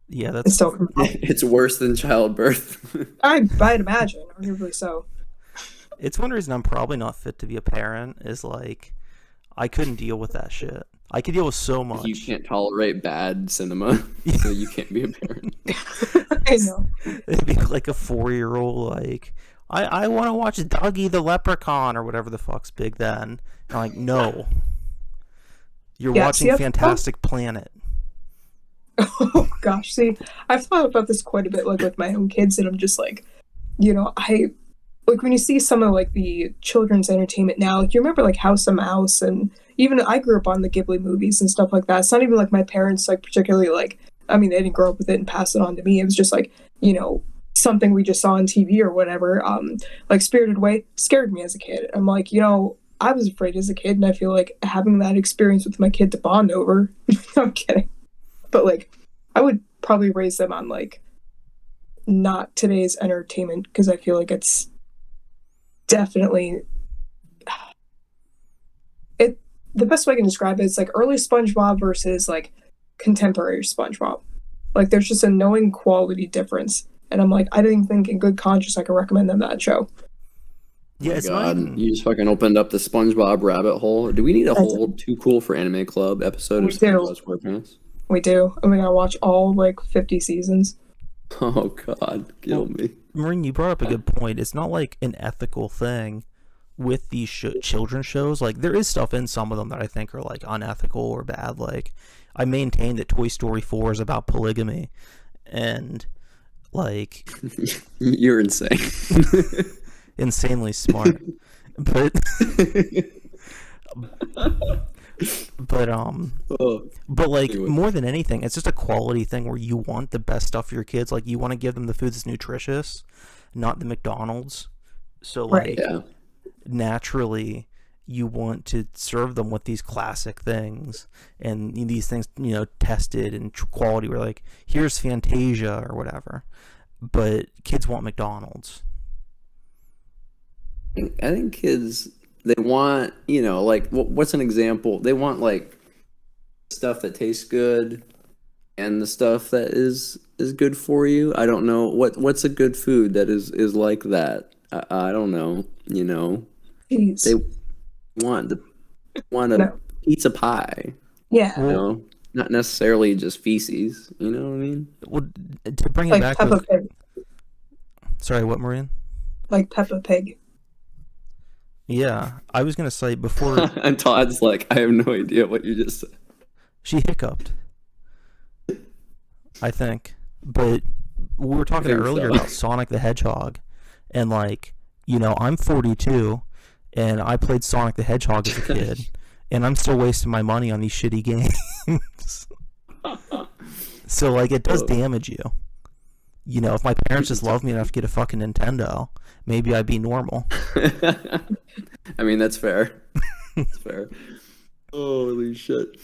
Yeah, that's still it's worse than childbirth. I'd imagine, arguably so. It's one reason I'm probably not fit to be a parent is like I couldn't deal with that shit. I could deal with so much. You can't tolerate bad cinema, so you can't be a parent. I know. It'd be like a 4-year-old like I want to watch Dougie the Leprechaun or whatever the fuck's big then. And I'm like, no. You're watching Fantastic Planet. Oh gosh, see, I've thought about this quite a bit, like with my own kids, and I'm just like, I like when you see some of like the children's entertainment now, like you remember like House of Mouse, and even I grew up on the Ghibli movies and stuff like that. It's not even like my parents like particularly like, I mean, they didn't grow up with it and pass it on to me. It was just like, something we just saw on TV or whatever. Like Spirited Away scared me as a kid. I'm like, I was afraid as a kid, and I feel like having that experience with my kid to bond over. I'm kidding. But like, I would probably raise them on like not today's entertainment, because I feel like it's definitely the best way I can describe it is like early SpongeBob versus like contemporary SpongeBob. Like there's just a knowing quality difference, and I'm like, I didn't think in good conscience I could recommend them that show. Yeah, it's God, not even... you just fucking opened up the SpongeBob rabbit hole. Do we need a whole Too Cool for Anime Club episode of SpongeBob SquarePants? We do, and we gotta watch all like 50 seasons. Oh God, kill me. Maureen, you brought up a good point. It's not like an ethical thing with these children's shows. Like there is stuff in some of them that I think are like unethical or bad. Like I maintain that Toy Story 4 is about polygamy, and like you're insane. Insanely smart, but like anyway. More than anything, it's just a quality thing where you want the best stuff for your kids. Like you want to give them the food that's nutritious, not the McDonald's. So like naturally you want to serve them with these classic things and these things, tested and quality, where like here's Fantasia or whatever, but kids want McDonald's. I think kids, they want, like, what's an example? They want, like, stuff that tastes good and the stuff that is is good for you. I don't know what's a good food that is like that. I don't know. You know, they Jeez. want the want a No. pizza pie. Yeah. You Well, know, not necessarily just feces. You know what I mean? well, to bring it Like back Peppa with, Pig. sorry, what, Maureen? Like Peppa Pig. Yeah, I was gonna say before And Todd's like, I have no idea what you just said. she hiccuped, I think. But we were I talking think earlier so. about Sonic the Hedgehog, and like, I'm 42, and I played Sonic the Hedgehog as a kid, and I'm still wasting my money on these shitty games. So like, it does Oh. damage you. If my parents just love me enough to get a fucking Nintendo, maybe I'd be normal. I mean, that's fair. That's fair. Holy shit.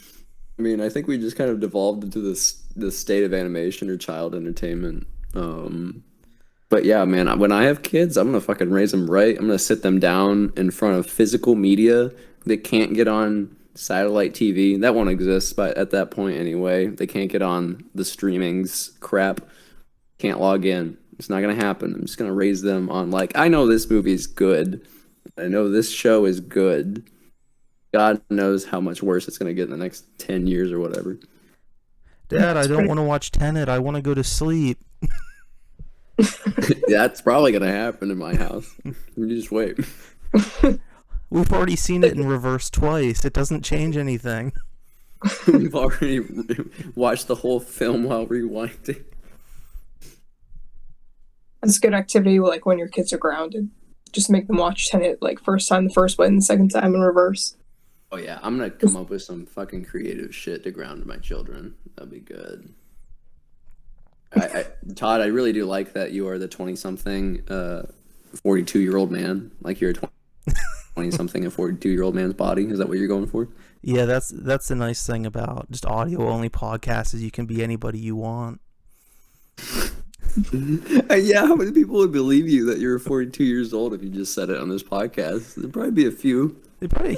I mean, I think we just kind of devolved into this state of animation or child entertainment. But yeah, man, when I have kids, I'm gonna fucking raise them right. I'm gonna sit them down in front of physical media that can't get on satellite TV. That won't exist, but at that point anyway, they can't get on the streamings crap. Can't log in. It's not gonna happen. I'm just gonna raise them on like, I know this movie's good. I know this show is good. God knows how much worse it's gonna get in the next 10 years or whatever. Dad, I That's don't pretty- want to watch Tenet. I want to go to sleep. That's probably gonna happen in my house. You just wait. We've already seen it in reverse twice. It doesn't change anything. We've already watched the whole film while rewinding. That's a good activity, like when your kids are grounded. Just make them watch Tenet, like first time the first way and the second time in reverse. Oh yeah, I'm gonna come up with some fucking creative shit to ground my children. That'd be good. Todd, I really do like that you are the 20-something, 42-year-old man. Like you're a 20-something, a 42-year-old man's body. Is that what you're going for? Yeah, that's the nice thing about just audio only podcasts is you can be anybody you want. Yeah, how many people would believe you that you're 42 years old if you just said it on this podcast? There'd probably be a few.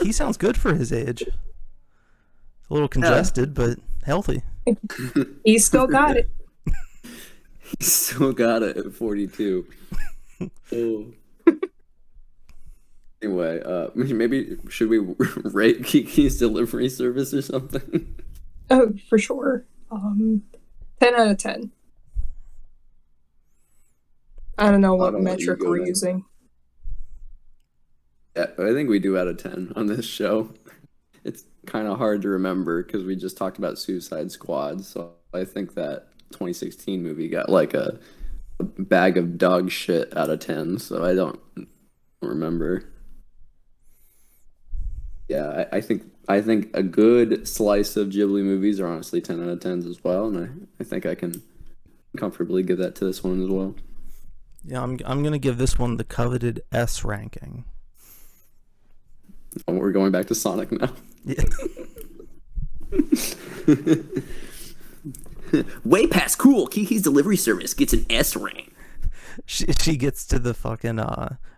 He sounds good for his age. A little congested, but healthy. He's still got it. He still got it at 42. Oh. Anyway, maybe should we rate Kiki's delivery service or something? Oh, for sure. 10 out of 10. I don't know what I'll let you metric go we're then. using. Yeah, I think we do out of 10 on this show. It's kind of hard to remember because we just talked about Suicide Squad, so I think that 2016 movie got like a bag of dog shit out of 10, so I don't remember. Yeah, I think a good slice of Ghibli movies are honestly 10 out of 10s as well, and I think I can comfortably give that to this one as well. Yeah, I'm gonna give this one the coveted S ranking. Oh, we're going back to Sonic now. Yeah. Way past cool. Kiki's delivery service gets an S rank. She gets to the fucking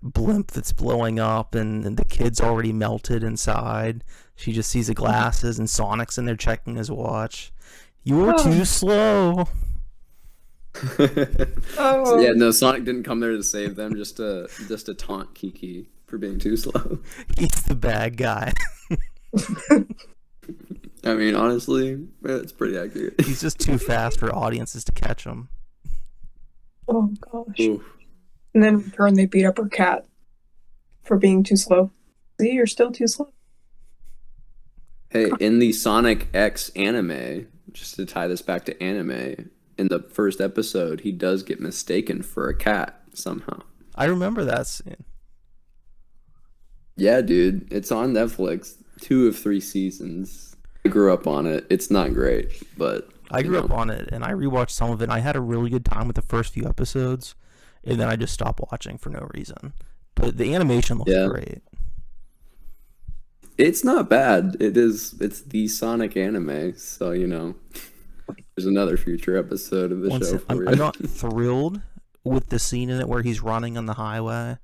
blimp that's blowing up, and the kid's already melted inside. She just sees the glasses, and Sonic's in there checking his watch. You're too slow. Oh, Yeah, no, Sonic didn't come there to save them, just to taunt Kiki for being too slow. He's the bad guy. I mean, honestly, it's pretty accurate. He's just too fast for audiences to catch him. oh gosh. Oof. And then in return, they beat up her cat for being too slow. See, you're still too slow. Hey, in the Sonic X anime, just to tie this back to anime, in the first episode, he does get mistaken for a cat somehow. I remember that scene. Yeah, dude, it's on Netflix. 2 of 3 seasons. I grew up on it. It's not great, but I grew up on it, and I rewatched some of it, and I had a really good time with the first few episodes, and then I just stopped watching for no reason. But the animation looks great. It's not bad. It's the Sonic anime, so there's another future episode of the show for you. I'm not thrilled with the scene in it where he's running on the highway,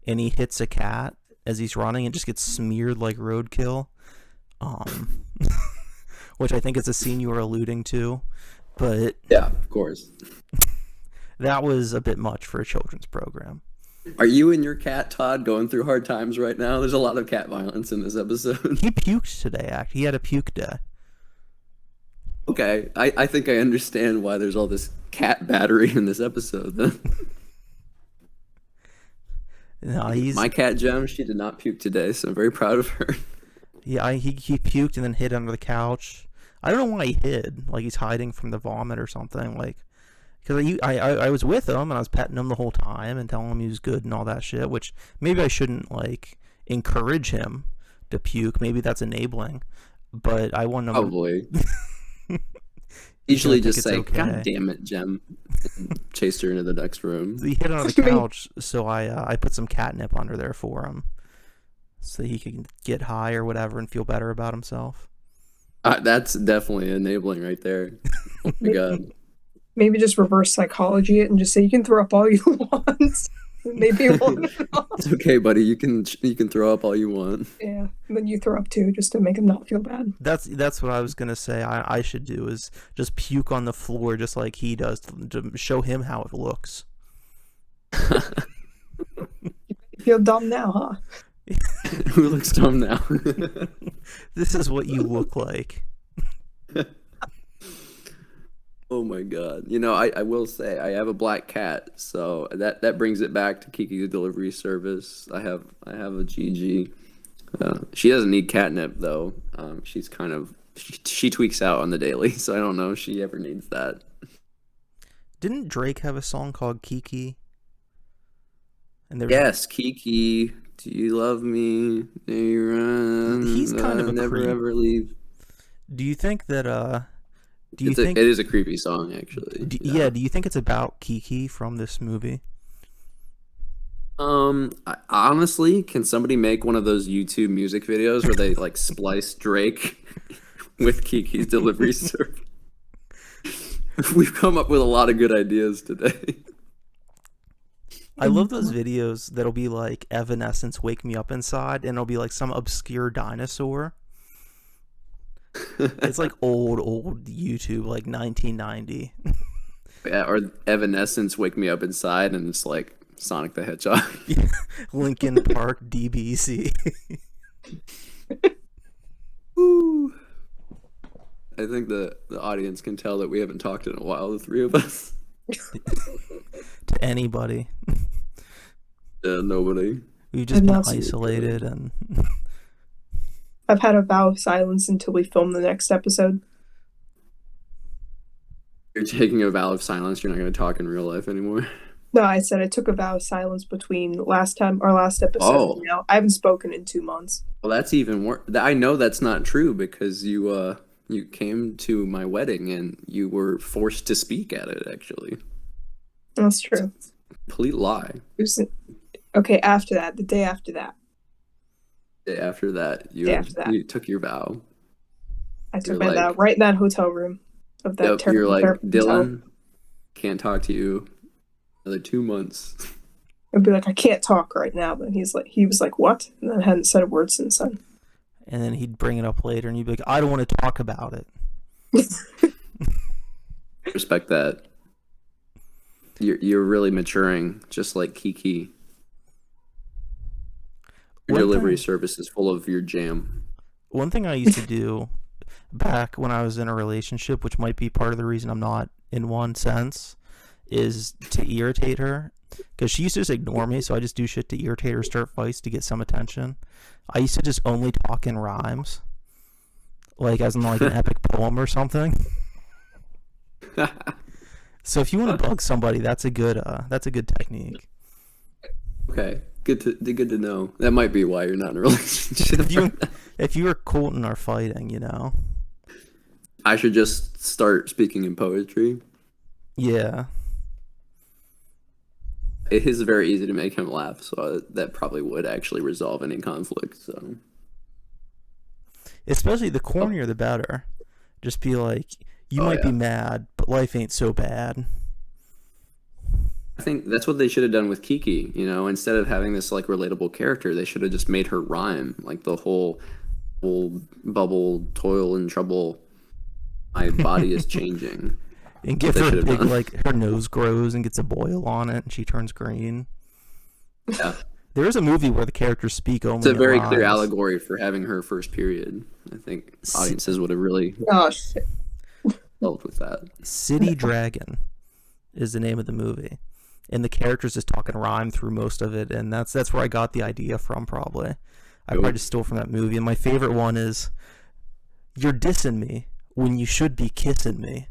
and he hits a cat as he's running and just gets smeared like roadkill. Which I think is a scene you were alluding to. But Yeah, of course. that was a bit much for a children's program. Are you and your cat Todd going through hard times right now? There's a lot of cat violence in this episode. He puked today, actually. He had a puke day. Okay, I think I understand why there's all this cat battery in this episode then. No, My cat Gem, she did not puke today, so I'm very proud of her. yeah, he puked and then hid under the couch. I don't know why he hid. Like he's hiding from the vomit or something. Like, because I was with him and I was petting him the whole time and telling him he was good and all that shit. Which maybe I shouldn't like encourage him to puke. Maybe that's enabling. But I want him. Probably. Usually just say, okay. God damn it, Gem. And chased her into the next room. He hid under the couch, so I put some catnip under there for him. So he could get high or whatever and feel better about himself. That's definitely enabling right there. Oh my god. Maybe just reverse psychology it and just say you can throw up all you want. Maybe it won't. It's okay, buddy. You can throw up all you want. Yeah, and then you throw up too, just to make him not feel bad. That's what I was gonna say. I should do is just puke on the floor just like he does to show him how it looks. You feel dumb now, huh? Who looks dumb now? This is what you look like. Oh my god. You know, I will say I have a black cat, so that brings it back to Kiki's delivery service. I have a Gigi. She doesn't need catnip though. She's kind of she tweaks out on the daily, so I don't know if she ever needs that. Didn't Drake have a song called Kiki? And yes, Kiki, do you love me? Do you run? He's kind of a never creep. Ever leave. Do you think that do you think it is a creepy song actually? Yeah, do you think it's about Kiki from this movie? Honestly, can somebody make one of those YouTube music videos where they like splice Drake with Kiki's delivery service? We've come up with a lot of good ideas today. I love those videos that'll be like Evanescence Wake Me Up Inside, and it'll be like some obscure dinosaur. It's like old YouTube, like 1990. Yeah, or Evanescence Wake Me Up Inside, and it's like Sonic the Hedgehog. Linkin Park DBC. Woo. I think the audience can tell that we haven't talked in a while, the three of us. To anybody. Nobody. We've just been isolated and I've had a vow of silence until we film the next episode. You're taking a vow of silence. You're not going to talk in real life anymore. No, I said I took a vow of silence between our last episode. Oh. And now I haven't spoken in 2 months. Well, that's even worse. I know that's not true because you came to my wedding and you were forced to speak at it. Actually, That's true. Complete lie. Okay, after that, the day after that. Day after that, you took your vow. I took my vow right in that hotel room of that terrible. You're like, Dylan, hotel. Can't talk to you another 2 months. I'd be like, I can't talk right now. But he was like, what? And then I hadn't said a word since then. And then he'd bring it up later, and you'd be like, I don't want to talk about it. Respect that. You're really maturing, just like Kiki. Your delivery service is full of your jam. One thing I used to do back when I was in a relationship, which might be part of the reason I'm not in one sense, is to irritate her. Because she used to just ignore me, so I just do shit to irritate her, start fights to get some attention. I used to just only talk in rhymes. Like, as in like an epic poem or something. So if you want to bug somebody, that's a good technique. Okay, good to know. That might be why you're not in a relationship. If you or Colton are fighting, you know, I should just start speaking in poetry. Yeah. It is very easy to make him laugh, so that probably would actually resolve any conflict. So, especially the cornier the better. Just be like, you might be mad, but life ain't so bad. I think that's what they should have done with Kiki. You know, instead of having this like relatable character, they should have just made her rhyme. Like the whole bubble, toil and trouble. My body is changing. And give They her should a have big, done. like, her nose grows and gets a boil on it and she turns green. Yeah. There is a movie where the characters speak It's only a in very clear rhymes. allegory for having her first period. I think audiences would have really Gosh. helped with that. City Dragon is the name of the movie. And the characters just talk in rhyme through most of it, and that's where I got the idea from, probably. I probably just stole from that movie. And my favorite one is, "You're dissing me when you should be kissing me."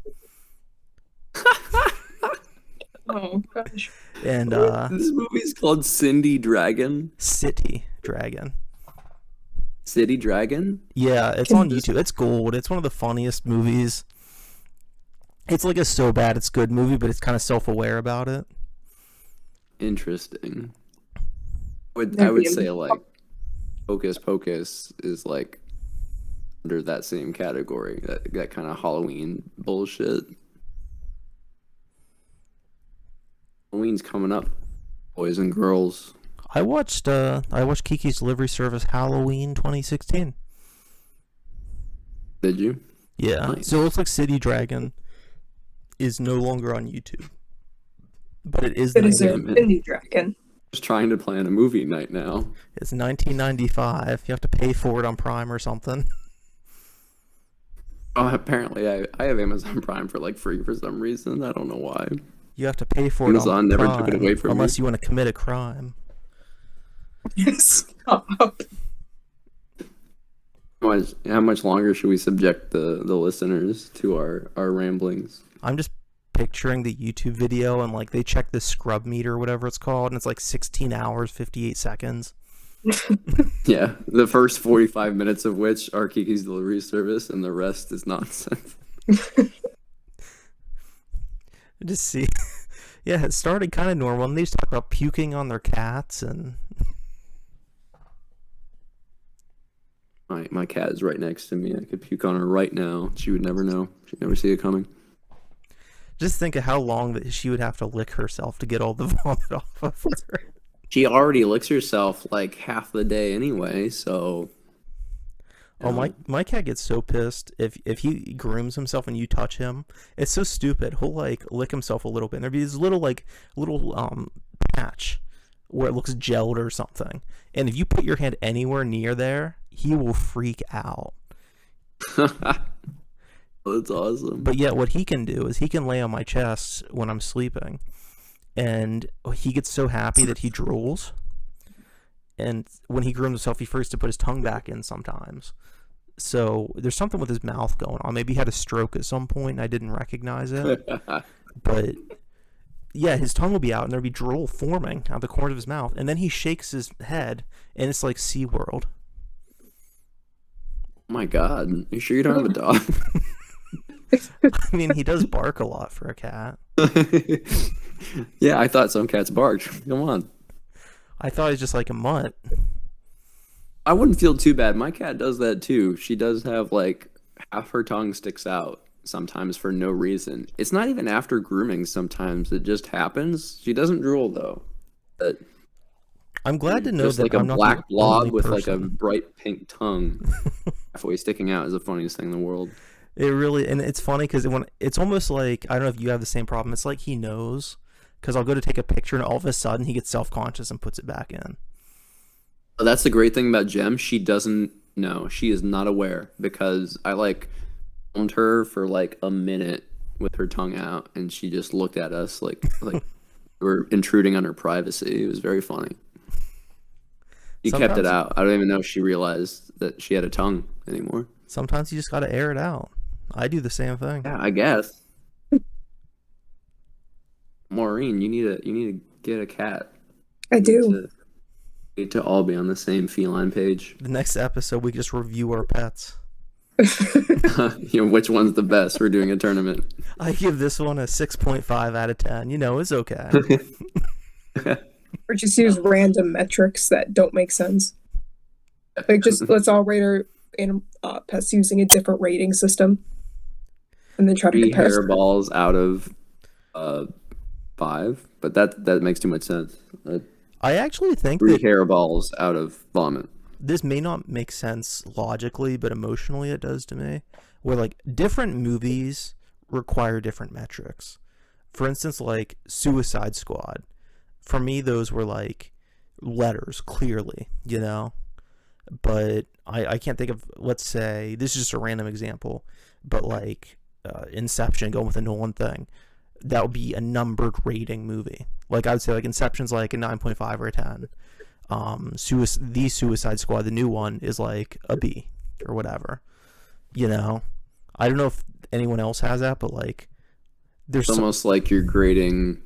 Oh gosh. And This movie's called Cindy Dragon. City Dragon. City Dragon? Yeah, it's on YouTube. It's gold. It's one of the funniest movies. It's like a so bad it's good movie, but it's kind of self-aware about it. Interesting. I would say like Hocus Pocus is like under that same category, that kind of Halloween bullshit. Halloween's coming up, boys and girls. I watched Kiki's Delivery Service Halloween 2016. Did you? Yeah. Nice. So it looks like City Dragon is no longer on YouTube. But it is the It is a name. indie dragon. Just trying to plan a movie night now. It's $19.95. You have to pay for it on Prime or something. Oh, apparently I have Amazon Prime for like free for some reason. I don't know why. You have to pay for it Amazon on never Prime took it away from me. unless you want to commit a crime. Stop. How much longer should we subject the listeners to our ramblings? I'm just picturing the YouTube video and like they check the scrub meter or whatever it's called, and it's like 16 hours 58 seconds. Yeah, the first 45 minutes of which are Kiki's Delivery Service, and the rest is nonsense. Just see, yeah, it started kind of normal, and they just talk about puking on their cats, and My cat is right next to me. I could puke on her right now. She would never know. She'd never see it coming. just think of how long that she would have to lick herself to get all the vomit off of her. She already licks herself like half the day anyway, so. Oh, my cat gets so pissed if he grooms himself and you touch him. It's so stupid. He'll like lick himself a little bit, and there'll be this little patch where it looks gelled or something. And if you put your hand anywhere near there, he will freak out. That's awesome. But yet what he can do is he can lay on my chest when I'm sleeping, and he gets so happy that he drools. And when he grooms himself, he forgets to put his tongue back in sometimes. So there's something with his mouth going on. Maybe he had a stroke at some point and I didn't recognize it. But yeah, his tongue will be out and there'll be drool forming out the corner of his mouth. And then he shakes his head and it's like SeaWorld. Oh my god. You sure you don't have a dog? I mean, he does bark a lot for a cat. Yeah, I thought some cats barked. Come on. I thought he was just like a mutt. I wouldn't feel too bad. My cat does that too. She does have like half her tongue sticks out sometimes for no reason. It's not even after grooming sometimes. It just happens. She doesn't drool though. But I'm glad to know just that like a I'm not black the blob only with like a person. bright pink tongue halfway sticking out is the funniest thing in the world. It really, and it's funny because when it's almost like, I don't know if you have the same problem. It's like he knows, because I'll go to take a picture and all of a sudden he gets self-conscious and puts it back in. That's the great thing about Jem. She doesn't know. She is not aware because I like filmed her for like a minute with her tongue out, and she just looked at us like we're intruding on her privacy. It was very funny. She kept it Sometimes- out. I don't even know if she realized that she had a tongue anymore. Sometimes you just got to air it out. I do the same thing. Yeah, I guess. Maureen, you need to get a cat. I do. We need to all be on the same feline page. The next episode, we just review our pets. Which one's the best? We're doing a tournament. I give this one a 6.5 out of 10. You know, it's okay. Or just use random metrics that don't make sense. Like, just let's all rate our pets using a different rating system, and then try to 3 compare. hairballs out of 5, but that makes too much sense. I actually think 3 that hairballs out of vomit. this may not make sense logically, but emotionally it does to me. Where like different movies require different metrics. For instance, like Suicide Squad. For me, those were like letters, clearly, you know? But I can't think of, let's say, this is just a random example, but like Inception, going with the Nolan thing, that would be a numbered rating movie. Like I would say, like Inception's like a 9.5 or a 10. The Suicide Squad, the new one, is like a B or whatever. You know, I don't know if anyone else has that, but like, there's It's almost like you're grading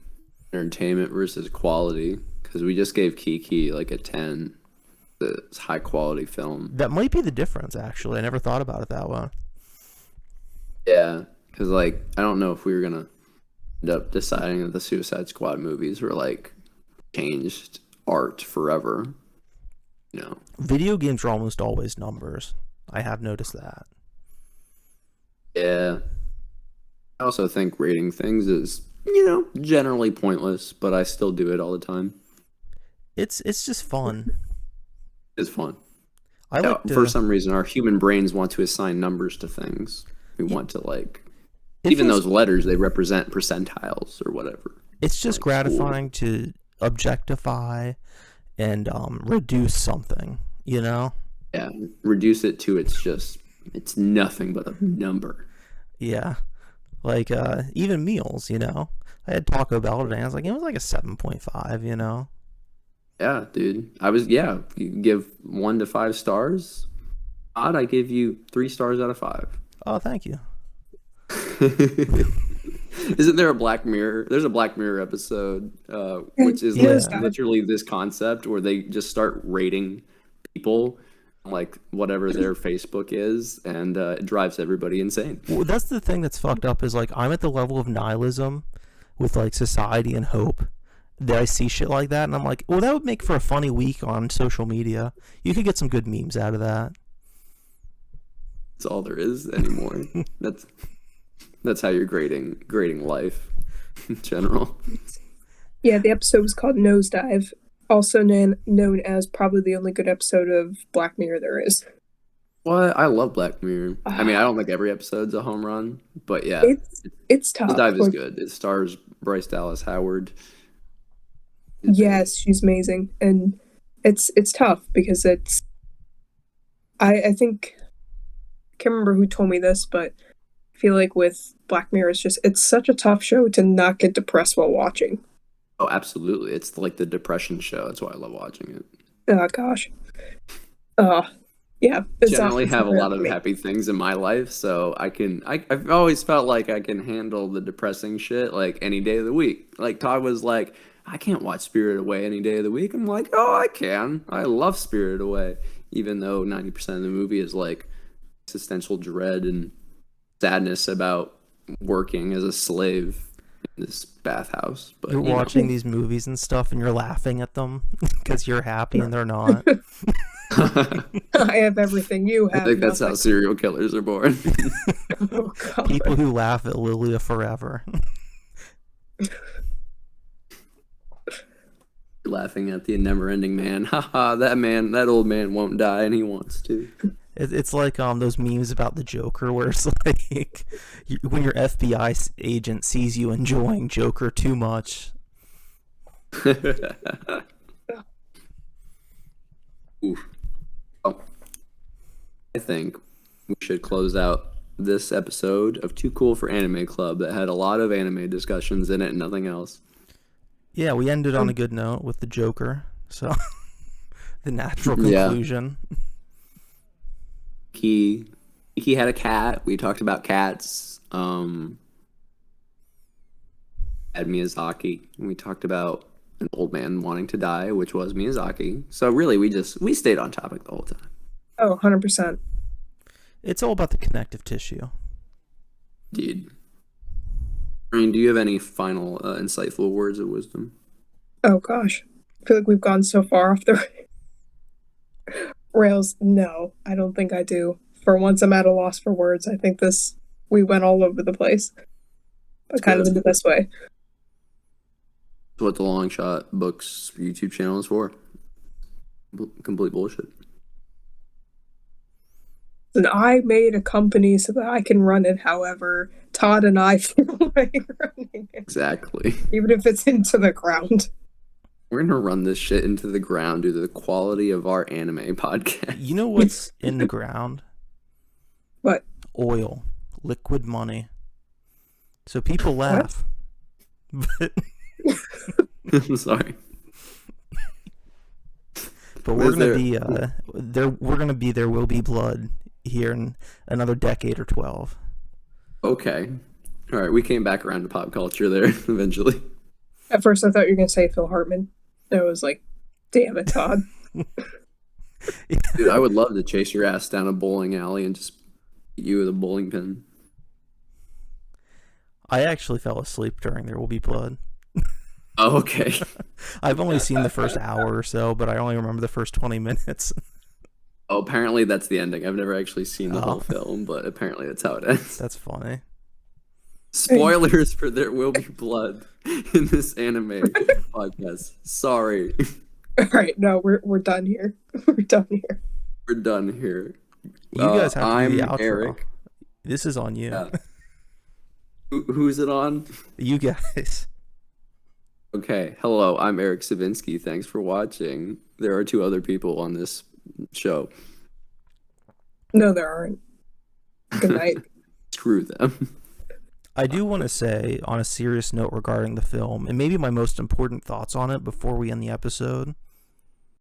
entertainment versus quality, because we just gave Kiki like a 10. It's high quality film. that might be the difference. Actually, I never thought about it that way. Yeah, because like I don't know if we were gonna end up deciding that the Suicide Squad movies were like changed art forever. You know. Video games are almost always numbers. I have noticed that. Yeah. I also think rating things is, you know, generally pointless, but I still do it all the time. It's just fun. It's fun. I Yeah, like to, for some reason, our human brains want to assign numbers to things. We want to like, it even feels- those letters, they represent percentiles or whatever. It's just like, gratifying to objectify and reduce something. You know? Yeah, reduce it to it's nothing but a number. Yeah. Like even meals. You know, I had Taco Bell today. I was like, it was like a 7.5. You know. Yeah, dude. You give 1 to 5 stars. I give you 3 stars out of 5. Oh, thank you. Isn't there a Black Mirror? There's a Black Mirror episode, which is Yeah. literally this concept where they just start rating people, like whatever their Facebook is, and it drives everybody insane. Well, that's the thing that's fucked up is like I'm at the level of nihilism with like society and hope that I see shit like that and I'm like, well, that would make for a funny week on social media. You could get some good memes out of that. That's all there is anymore. That's how you're grading life in general. Yeah, the episode was called Nosedive, also known as probably the only good episode of Black Mirror there is. Well, I love Black Mirror. I mean, I don't think every episode's a home run, but yeah, It's tough. the dive is Like, good. It stars Bryce Dallas Howard. yes, she's amazing, and it's tough because it's. I think I can't remember who told me this, but I feel like with Black Mirror, it's such a tough show to not get depressed while watching. Oh, absolutely. It's like the depression show. That's why I love watching it. Oh gosh. Yeah. Generally have a lot of me. happy things in my life, so I've always felt like I can handle the depressing shit like any day of the week. Like Todd was like, I can't watch Spirited Away any day of the week. I'm like, oh, I can. I love Spirited Away, even though 90% of the movie is like existential dread and sadness about working as a slave in this bathhouse. But You're you know. watching these movies and stuff and you're laughing at them because you're happy and they're not. I have everything you have. I think that's how nothing. serial killers are born. Oh god. People who laugh at Lilia forever. Laughing at the never-ending man. Haha, that old man won't die, and he wants to. It's like those memes about the Joker where it's like when your FBI agent sees you enjoying Joker too much. Oof. Oh. I think we should close out this episode of Too Cool for Anime Club that had a lot of anime discussions in it and nothing else. Yeah, we ended on a good note with the Joker, so the natural conclusion. Kiki had a cat. We talked about cats. Had Miyazaki. We talked about an old man wanting to die, which was Miyazaki. So really, we stayed on topic the whole time. Oh, 100%. It's all about the connective tissue. Dude. I mean, do you have any final insightful words of wisdom? Oh gosh. I feel like we've gone so far off the rails. No, I don't think I do. For once, I'm at a loss for words. I think we went all over the place, but kind of in the best way. That's what the Long Shot Books YouTube channel is for. Complete bullshit. And I made a company so that I can run it however Todd and I feel like running it, Exactly. even if it's into the ground. We're gonna run this shit into the ground due to the quality of our anime podcast. You know what's in the ground? What? Oil, liquid money. So people laugh. But I'm sorry. But we're gonna be there. We're gonna be There Will Be Blood here in another decade or 12. Okay. All right, we came back around to pop culture there eventually. At first, I thought you were going to say Phil Hartman. I was like, damn it, Todd. Dude, I would love to chase your ass down a bowling alley and just beat you with a bowling pin. I actually fell asleep during There Will Be Blood. Oh, okay. I've only seen the first hour or so, but I only remember the first 20 minutes. Oh, apparently that's the ending. I've never actually seen the whole film, but apparently that's how it ends. That's funny. Spoilers for There Will Be Blood in this anime podcast. Sorry. All right, no, we're done here. We're done here. We're done here. You guys have to I'm do the outro. Eric. This is on you. Who's it on? You guys. Okay, hello, I'm Eric Savinsky. Thanks for watching. There are 2 other people on this show. No, there aren't. Good night. Screw them. I do want to say, on a serious note regarding the film, and maybe my most important thoughts on it before we end the episode,